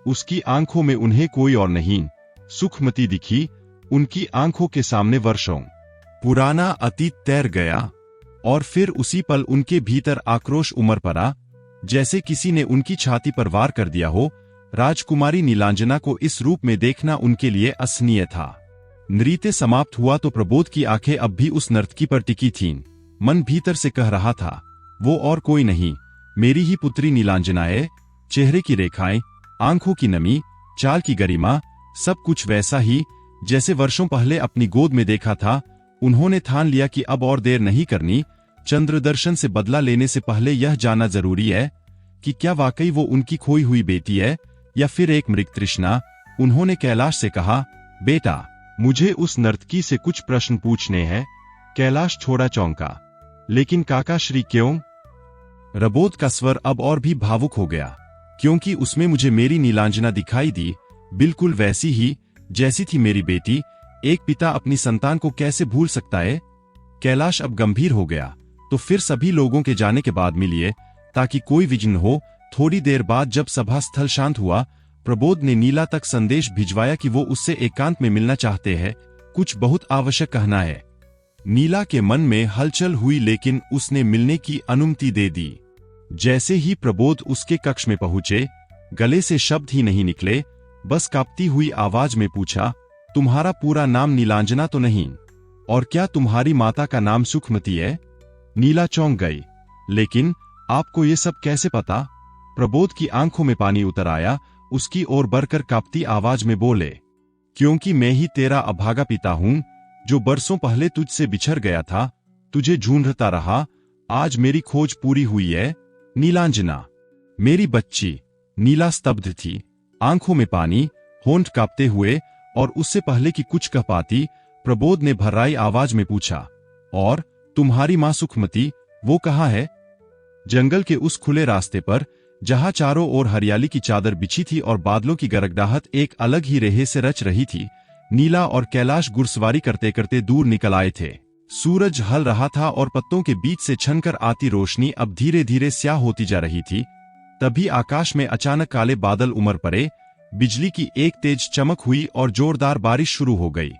उसकी आंखों में उन्हें कोई और नहीं, सुखमती दिखी। उनकी आंखों के सामने वर्षों पुराना अतीत तैर गया, और फिर उसी पल उनके भीतर आक्रोश उमड़ पड़ा, जैसे किसी ने उनकी छाती पर वार कर दिया हो। राजकुमारी नीलांजना को इस रूप में देखना उनके लिए असहनीय था। नृत्य समाप्त हुआ तो प्रबोध की आंखें अब भी उस नर्तकी पर टिकी थीं। मन भीतर से कह रहा था, वो और कोई नहीं, मेरी ही पुत्री नीलांजना है। चेहरे की रेखाएं, आंखों की नमी, चाल की गरिमा, सब कुछ वैसा ही जैसे वर्षों पहले अपनी गोद में देखा था। उन्होंने ठान लिया कि अब और देर नहीं करनी। चंद्रदर्शन से बदला लेने से पहले यह जानना जरूरी है कि क्या वाकई वो उनकी खोई हुई बेटी है या फिर एक मृग तृष्णा। उन्होंने कैलाश से कहा, बेटा, मुझे उस नर्तकी से कुछ प्रश्न पूछने हैं। कैलाश छोड़ा चौंका, लेकिन काका श्री क्यों? प्रबोध का स्वर अब और भी भावुक हो गया, क्योंकि उसमें मुझे मेरी नीलांजना दिखाई दी, बिल्कुल वैसी ही जैसी थी मेरी बेटी। एक पिता अपनी संतान को कैसे भूल सकता है? कैलाश अब गंभीर हो गया। तो फिर सभी लोगों के जाने के बाद मिलिए, ताकि कोई विघ्न हो। थोड़ी देर बाद जब सभा स्थल शांत हुआ, प्रबोध ने नीला तक संदेश भिजवाया कि वो उससे एकांत में मिलना चाहते हैं, कुछ बहुत आवश्यक कहना है। नीला के मन में हलचल हुई, लेकिन उसने मिलने की अनुमति दे दी। जैसे ही प्रबोध उसके कक्ष में पहुंचे, गले से शब्द ही नहीं निकले, बस कांपती हुई आवाज में पूछा, तुम्हारा पूरा नाम नीलांजना तो नहीं? और क्या तुम्हारी माता का नाम सुखमती है? नीला चौंक गई, लेकिन आपको ये सब कैसे पता? प्रबोध की आंखों में पानी उतर आया। उसकी ओर बढ़कर कांपती आवाज में बोले, क्योंकि मैं ही तेरा अभागा पिता हूं, जो बरसों पहले तुझसे बिछड़ गया था, तुझे ढूंढता रहा। आज मेरी खोज पूरी हुई है नीलांजना, मेरी बच्ची। नीला स्तब्ध थी, आंखों में पानी, होंठ कांपते हुए। और उससे पहले कि कुछ कह पाती, प्रबोध ने भर्राई आवाज में पूछा, और तुम्हारी मां सुखमती, वो कहाँ है? जंगल के उस खुले रास्ते पर, जहां चारों ओर हरियाली की चादर बिछी थी और बादलों की गरगडाहट एक अलग ही रहस्य रच रही थी। नीला और कैलाश घुड़सवारी करते करते दूर निकल आए थे। सूरज हल रहा था और पत्तों के बीच से छनकर आती रोशनी अब धीरे धीरे स्याह होती जा रही थी। तभी आकाश में अचानक काले बादल उमड़ पड़े, बिजली की एक तेज चमक हुई और जोरदार बारिश शुरू हो गई।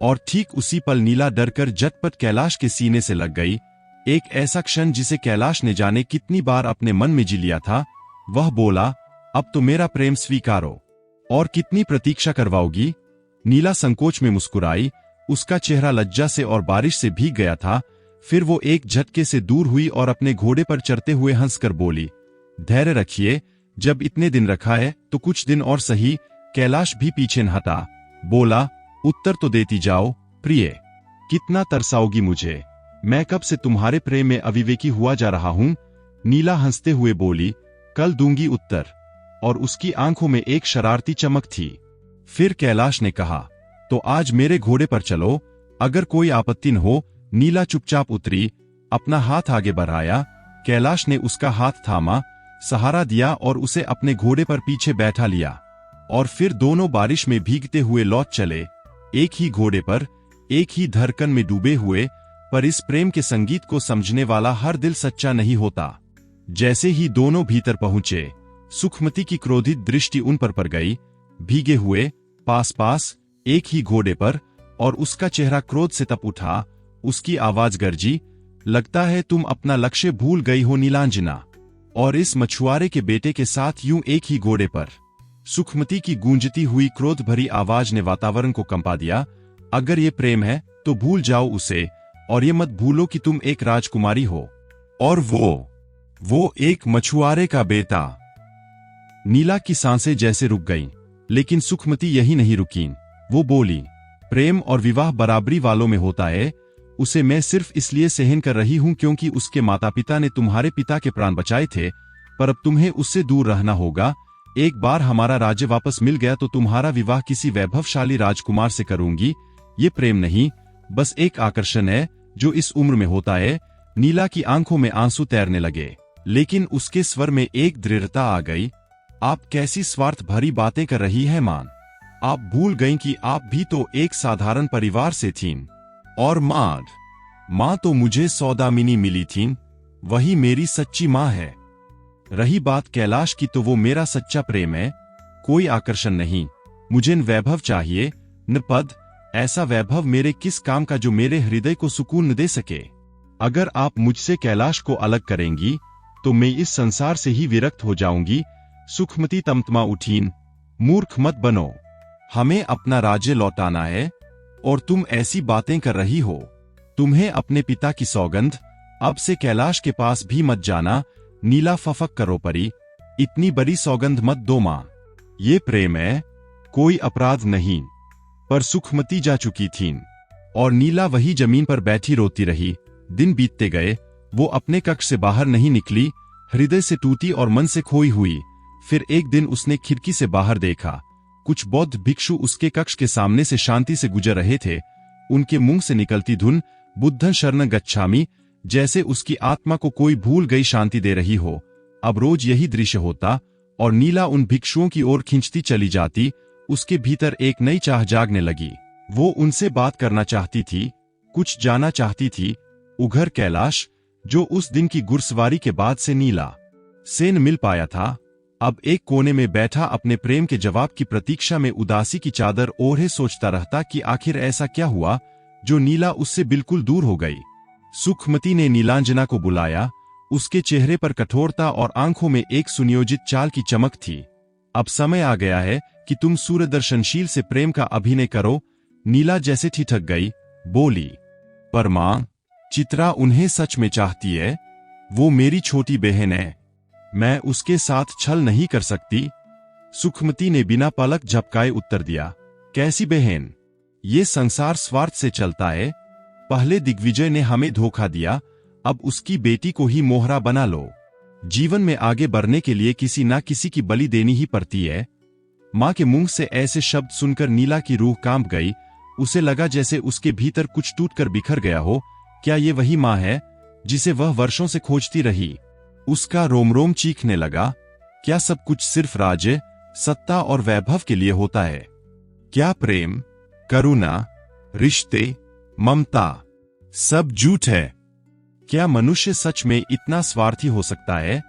और ठीक उसी पल नीला डरकर झटपट कैलाश के सीने से लग गई। एक ऐसा क्षण जिसे कैलाश ने जाने कितनी बार अपने मन में जी लिया था। वह बोला, अब तो मेरा प्रेम स्वीकारो। और कितनी प्रतीक्षा करवाओगी? नीला संकोच में मुस्कुराई। उसका चेहरा लज्जा से और बारिश से भीग गया था। फिर वो एक झटके से दूर हुई और अपने घोड़े पर चढ़ते हुए हंसकर बोली, धैर्य रखिए, जब इतने दिन रखा है तो कुछ दिन और सही। कैलाश भी पीछे न हटा, बोला, उत्तर तो देती जाओ प्रिय, कितना तरसाओगी मुझे? मैं कब से तुम्हारे प्रेम में अविवेकी हुआ जा रहा हूं। नीला हंसते हुए बोली, कल दूंगी उत्तर। और उसकी आंखों में एक शरारती चमक थी। फिर कैलाश ने कहा, तो आज मेरे घोड़े पर चलो, अगर कोई आपत्ति न हो। नीला चुपचाप उतरी, अपना हाथ आगे बढ़ाया। कैलाश ने उसका हाथ थामा, सहारा दिया और उसे अपने घोड़े पर पीछे बैठा लिया। और फिर दोनों बारिश में भीगते हुए लौट चले, एक ही घोड़े पर, एक ही धड़कन में डूबे हुए। पर इस प्रेम के संगीत को समझने वाला हर दिल सच्चा नहीं होता। जैसे ही दोनों भीतर पहुंचे, सुखमती की क्रोधित दृष्टि उन पर गई। भीगे हुए, पास पास, एक ही घोड़े पर, और उसका चेहरा क्रोध से तप उठा। उसकी आवाज गरजी, लगता है तुम अपना लक्ष्य भूल गई हो नीलांजना, और इस मछुआरे के बेटे के साथ यूं एक ही घोड़े पर। सुखमती की गूंजती हुई क्रोध भरी आवाज ने वातावरण को कंपा दिया। अगर ये प्रेम है तो भूल जाओ उसे, और ये मत भूलो कि तुम एक राजकुमारी हो, और वो एक मछुआरे का बेटा। नीला की सांसें जैसे रुक गईं, लेकिन सुखमती यही नहीं रुकीं। वो बोली, प्रेम और विवाह बराबरी वालों में होता है। उसे मैं सिर्फ इसलिए सहन कर रही हूं क्योंकि उसके माता पिता ने तुम्हारे पिता के प्राण बचाए थे। पर अब तुम्हें उससे दूर रहना होगा। एक बार हमारा राज्य वापस मिल गया तो तुम्हारा विवाह किसी वैभवशाली राजकुमार से करूंगी। ये प्रेम नहीं, बस एक आकर्षण है जो इस उम्र में होता है। नीला की आंखों में आंसू तैरने लगे, लेकिन उसके स्वर में एक दृढ़ता आ गई। आप कैसी स्वार्थ भरी बातें कर रही है मां? आप भूल गईं कि आप भी तो एक साधारण परिवार से थीं। और मां तो मुझे सौदामिनी मिली थीं, वही मेरी सच्ची मां है। रही बात कैलाश की, तो वो मेरा सच्चा प्रेम है, कोई आकर्षण नहीं। मुझे न वैभव चाहिए न पद। ऐसा वैभव मेरे किस काम का जो मेरे हृदय को सुकून न दे सके। अगर आप मुझसे कैलाश को अलग करेंगी तो मैं इस संसार से ही विरक्त हो जाऊंगी। सुखमती तमतमा उठीन, मूर्ख मत बनो, हमें अपना राज्य लौटाना है और तुम ऐसी बातें कर रही हो। तुम्हें अपने पिता की सौगंध, अब से कैलाश के पास भी मत जाना। नीला फफक करो परी, इतनी बड़ी सौगंध मत दो मां। ये प्रेम है, कोई अपराध नहीं। पर सुखमती जा चुकी थीं, और नीला वही जमीन पर बैठी रोती रही। दिन बीतते गए, वो अपने कक्ष से बाहर नहीं निकली, हृदय से टूटी और मन से खोई हुई। फिर एक दिन उसने खिड़की से बाहर देखा, कुछ बौद्ध भिक्षु उसके कक्ष के सामने से शांति से गुजर रहे थे। उनके मुंह से निकलती धुन बुद्धं शरण गच्छामि, जैसे उसकी आत्मा को कोई भूल गई शांति दे रही हो। अब रोज यही दृश्य होता, और नीला उन भिक्षुओं की ओर खींचती चली जाती। उसके भीतर एक नई चाह जागने लगी। वो उनसे बात करना चाहती थी, कुछ जानना चाहती थी। उघर कैलाश, जो उस दिन की घुड़सवारी के बाद से नीला से न मिल पाया था, अब एक कोने में बैठा अपने प्रेम के जवाब की प्रतीक्षा में उदासी की चादर ओढ़े सोचता रहता कि आखिर ऐसा क्या हुआ जो नीला उससे बिल्कुल दूर हो गई। सुखमती ने नीलांजना को बुलाया। उसके चेहरे पर कठोरता और आंखों में एक सुनियोजित चाल की चमक थी। अब समय आ गया है कि तुम सूर्यदर्शनशील से प्रेम का अभिनय करो। नीला जैसे ठिठक गई, बोली, पर मां, चित्रा उन्हें सच में चाहती है। वो मेरी छोटी बहन है, मैं उसके साथ छल नहीं कर सकती। सुखमती ने बिना पलक झपकाए उत्तर दिया, कैसी बहन? ये संसार स्वार्थ से चलता है। पहले दिग्विजय ने हमें धोखा दिया, अब उसकी बेटी को ही मोहरा बना लो। जीवन में आगे बढ़ने के लिए किसी ना किसी की बलि देनी ही पड़ती है। मां के मुंह से ऐसे शब्द सुनकर नीला की रूह कांप गई। उसे लगा जैसे उसके भीतर कुछ टूटकर बिखर गया हो। क्या ये वही मां है जिसे वह वर्षों से खोजती रही? उसका रोम रोम चीखने लगा। क्या सब कुछ सिर्फ राज्य, सत्ता और वैभव के लिए होता है? क्या प्रेम, करुणा, रिश्ते, ममता, सब झूठ है। क्या मनुष्य सच में इतना स्वार्थी हो सकता है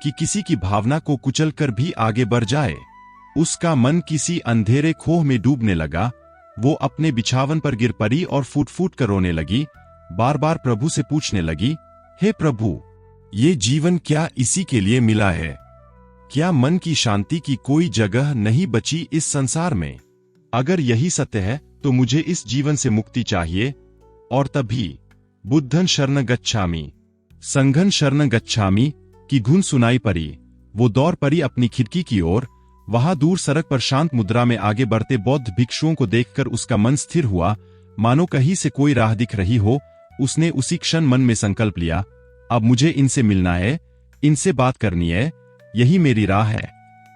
कि किसी की भावना को कुचलकर भी आगे बढ़ जाए? उसका मन किसी अंधेरे खोह में डूबने लगा। वो अपने बिछावन पर गिर पड़ी और फूट फूट कर रोने लगी। बार बार प्रभु से पूछने लगी, हे प्रभु, ये जीवन क्या इसी के लिए मिला है? क्या मन की शांति की कोई जगह नहीं बची इस संसार में? अगर यही सत्य है तो मुझे इस जीवन से मुक्ति चाहिए। और तभी बुद्धं शरण गच्छामि, संघं शरण गच्छामि की धुन सुनाई पड़ी। वो दौड़ पड़ी अपनी खिड़की की ओर। वहां दूर सड़क पर शांत मुद्रा में आगे बढ़ते बौद्ध भिक्षुओं को देखकर उसका मन स्थिर हुआ, मानो कहीं से कोई राह दिख रही हो। उसने उसी क्षण मन में संकल्प लिया, अब मुझे इनसे मिलना है, इनसे बात करनी है। यही मेरी राह है,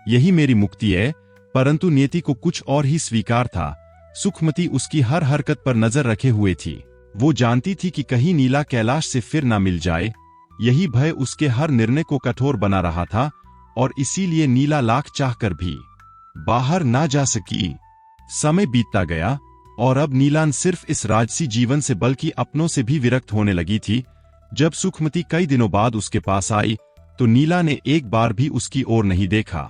यही मेरी मुक्ति है। परंतु नियति को कुछ और ही स्वीकार था। सुखमती उसकी हर हरकत पर नजर रखे हुए थी। वो जानती थी कि कहीं नीला कैलाश से फिर ना मिल जाए। यही भय उसके हर निर्णय को कठोर बना रहा था और इसीलिए नीला लाख चाहकर भी बाहर ना जा सकी। समय बीतता गया और अब नीलान सिर्फ इस राजसी जीवन से बल्कि अपनों से भी विरक्त होने लगी थी। जब सुखमती कई दिनों बाद उसके पास आई तो नीला ने एक बार भी उसकी ओर नहीं देखा।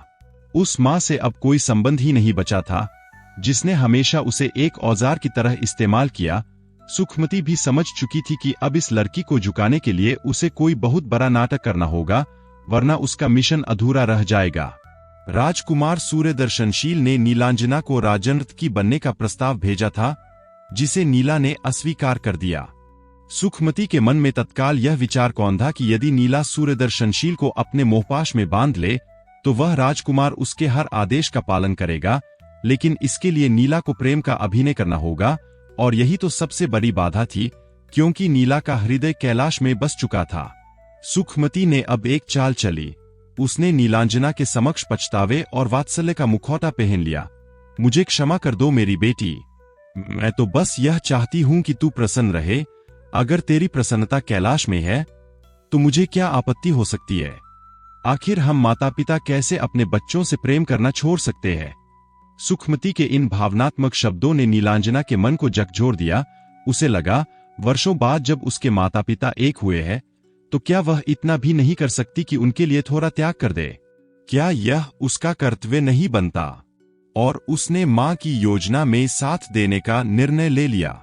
उस मां से अब कोई संबंध ही नहीं बचा था, जिसने हमेशा उसे एक औजार की तरह इस्तेमाल किया। सुखमती भी समझ चुकी थी कि अब इस लड़की को झुकाने के लिए उसे कोई बहुत बड़ा नाटक करना होगा, वरना उसका मिशन अधूरा रह जाएगा। राजकुमार सूर्यदर्शनशील ने नीलांजना को राजनर्तकी बनने का प्रस्ताव भेजा था, जिसे नीला ने अस्वीकार कर दिया। सुखमती के मन में तत्काल यह विचार कौंधा कि यदि नीला सूर्यदर्शनशील को अपने मोहपाश में बांध ले तो वह राजकुमार उसके हर आदेश का पालन करेगा। लेकिन इसके लिए नीला को प्रेम का अभिनय करना होगा, और यही तो सबसे बड़ी बाधा थी, क्योंकि नीला का हृदय कैलाश में बस चुका था। सुखमती ने अब एक चाल चली। उसने नीलांजना के समक्ष पछतावे और वात्सल्य का मुखौटा पहन लिया। मुझे क्षमा कर दो मेरी बेटी, मैं तो बस यह चाहती हूं कि तू प्रसन्न रहे। अगर तेरी प्रसन्नता कैलाश में है तो मुझे क्या आपत्ति हो सकती है? आखिर हम माता पिता कैसे अपने बच्चों से प्रेम करना छोड़ सकते हैं? सुखमती के इन भावनात्मक शब्दों ने नीलांजना के मन को झकझोर दिया। उसे लगा, वर्षों बाद जब उसके माता पिता एक हुए हैं तो क्या वह इतना भी नहीं कर सकती कि उनके लिए थोड़ा त्याग कर दे? क्या यह उसका कर्तव्य नहीं बनता? और उसने मां की योजना में साथ देने का निर्णय ले लिया।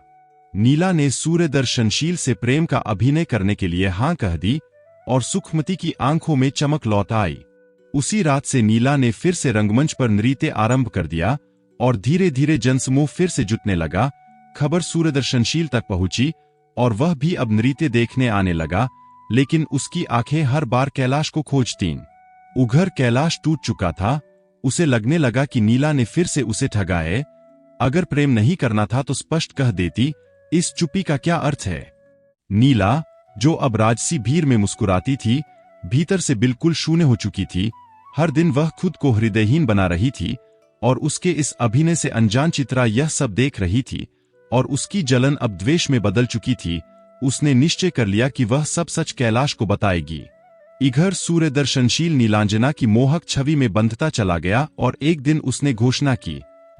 नीला ने सूर्यदर्शनशील से प्रेम का अभिनय करने के लिए हां कह दी और सुखमती की आंखों में चमक लौट आई। उसी रात से नीला ने फिर से रंगमंच पर नृत्य आरंभ कर दिया और धीरे धीरे जनसमूह फिर से जुटने लगा। खबर सूर्यदर्शनशील तक पहुंची और वह भी अब नृत्य देखने आने लगा, लेकिन उसकी आंखें हर बार कैलाश को खोजतीं। उघर कैलाश टूट चुका था। उसे लगने लगा कि नीला ने फिर से उसे ठगा है। अगर प्रेम नहीं करना था तो स्पष्ट कह देती, इस चुप्पी का क्या अर्थ है? नीला, जो अब राजसी भीड़ में मुस्कुराती थी, भीतर से बिल्कुल शून्य हो चुकी थी। हर दिन वह खुद को हृदयहीन बना रही थी और उसके इस अभिनय से अनजान चित्रा यह सब देख रही थी और उसकी जलन अब द्वेष में बदल चुकी थी। उसने निश्चय कर लिया कि वह सब सच कैलाश को बताएगी। इधर सूर्यदर्शनशील नीलांजना की मोहक छवि में बंधता चला गया और एक दिन उसने घोषणा की,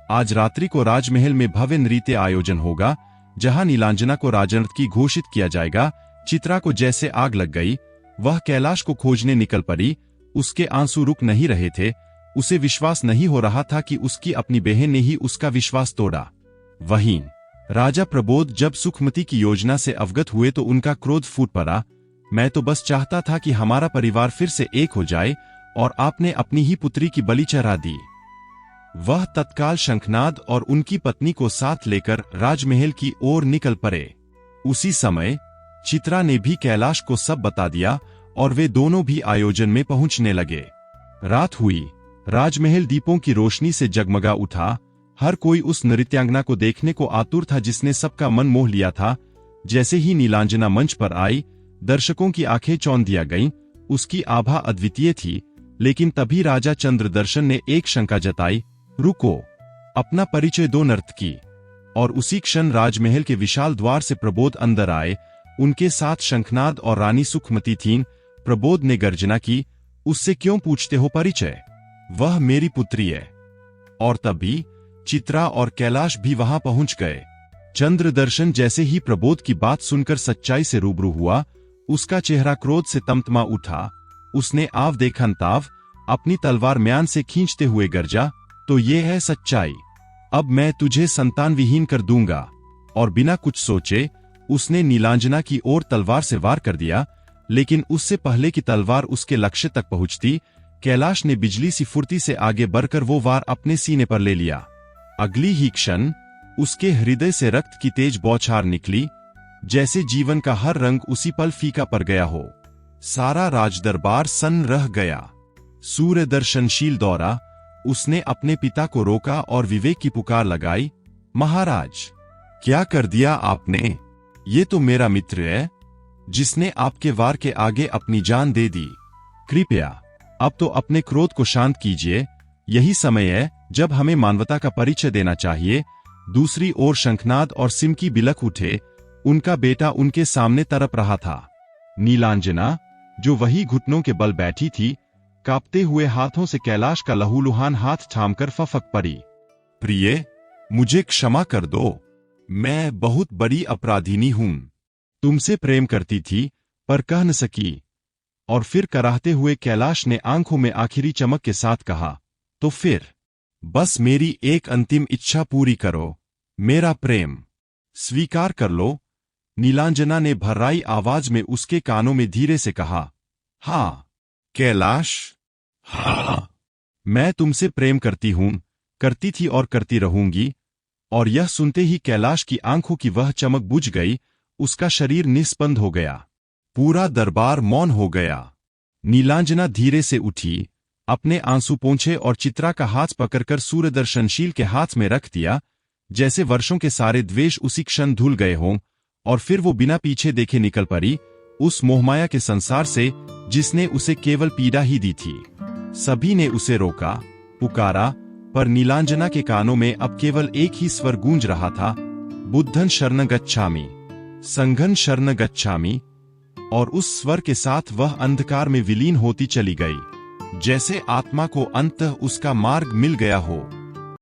आज रात्रि को राजमहल में भव्य नृत्य आयोजन होगा, जहां नीलांजना को राजनर्तकी घोषित किया जाएगा। चित्रा को जैसे आग लग गई। वह कैलाश को खोजने निकल पड़ी। उसके आंसू रुक नहीं रहे थे। उसे विश्वास नहीं हो रहा था कि उसकी अपनी बहन ने ही उसका विश्वास तोड़ा। वहीं राजा प्रबोध जब सुखमती की योजना से अवगत हुए तो उनका क्रोध फूट पड़ा। मैं तो बस चाहता था कि हमारा परिवार फिर से एक हो जाए और आपने अपनी ही पुत्री की बलि चढ़ा दी। वह तत्काल शंखनाद और उनकी पत्नी को साथ लेकर राजमहल की ओर निकल पड़े। उसी समय चित्रा ने भी कैलाश को सब बता दिया और वे दोनों भी आयोजन में पहुंचने लगे। रात हुई। राजमहल दीपों की रोशनी से जगमगा उठा। हर कोई उस नृत्यांगना को देखने को आतुर था जिसने सबका मन मोह लिया था। जैसे ही नीलांजना मंच पर आई, दर्शकों की आंखें चौंध दिया गईं। उसकी आभा अद्वितीय थी। लेकिन तभी राजा चंद्रदर्शन ने एक शंका जताई, रुको, अपना परिचय दो नर्तकी। और उसी क्षण राजमहल के विशाल द्वार से प्रबोध अंदर आए। उनके साथ शंखनाद और रानी सुखमती थीं। प्रबोध ने गर्जना की, उससे क्यों पूछते हो परिचय? वह मेरी पुत्री है। और तभी चित्रा और कैलाश भी वहां पहुंच गए। चंद्रदर्शन जैसे ही प्रबोध की बात सुनकर सच्चाई से रूबरू हुआ, उसका चेहरा क्रोध से तमतमा उठा। उसने आव देखन ताव अपनी तलवार म्यान से खींचते हुए गरजा, तो ये है सच्चाई, अब मैं तुझे संतान विहीन कर दूंगा। और बिना कुछ सोचे उसने नीलांजना की ओर तलवार से वार कर दिया, लेकिन उससे पहले कि तलवार उसके लक्ष्य तक पहुंचती, कैलाश ने बिजली सी फुर्ती से आगे बढ़कर वो वार अपने सीने पर ले लिया। अगली ही क्षण उसके हृदय से रक्त की तेज बौछार निकली, जैसे जीवन का हर रंग उसी पल फीका पड़ गया हो। सारा राजदरबार सन्न रह गया। सूर्यदर्शनशील दौरा। उसने अपने पिता को रोका और विवेक की पुकार लगाई, महाराज, क्या कर दिया आपने? ये तो मेरा मित्र है, जिसने आपके वार के आगे अपनी जान दे दी। कृपया अब तो अपने क्रोध को शांत कीजिए, यही समय है जब हमें मानवता का परिचय देना चाहिए। दूसरी ओर शंखनाद और सिमकी बिलख उठे। उनका बेटा उनके सामने तड़प रहा था। नीलांजना, जो वही घुटनों के बल बैठी थी, कांपते हुए हाथों से कैलाश का लहूलुहान हाथ थामकर फफक पड़ी। प्रिय, मुझे क्षमा कर दो, मैं बहुत बड़ी अपराधिनी हूं। तुमसे प्रेम करती थी पर कह न सकी। और फिर कराहते हुए कैलाश ने आंखों में आखिरी चमक के साथ कहा, तो फिर बस मेरी एक अंतिम इच्छा पूरी करो, मेरा प्रेम स्वीकार कर लो। नीलांजना ने भर्राई आवाज में उसके कानों में धीरे से कहा। हाँ कैलाश, हाँ, मैं तुमसे प्रेम करती हूं, करती थी और करती रहूंगी। और यह सुनते ही कैलाश की आंखों की वह चमक बुझ गई, उसका शरीर निस्पंद हो गया। पूरा दरबार मौन हो गया। नीलांजना धीरे से उठी, अपने आंसू पोंछे और चित्रा का हाथ पकड़कर सूर्यदर्शनशील के हाथ में रख दिया, जैसे वर्षों के सारे द्वेष उसी क्षण धुल गए हों। और फिर वो बिना पीछे देखे निकल पड़ी, उस मोहमाया के संसार से जिसने उसे केवल पीड़ा ही दी थी। सभी ने उसे रोका, पुकारा, पर नीलांजना के कानों में अब केवल एक ही स्वर गूंज रहा था, बुद्धं शरण गच्छामि, संघं शरण गच्छामि। और उस स्वर के साथ वह अंधकार में विलीन होती चली गई, जैसे आत्मा को अंततः उसका मार्ग मिल गया हो।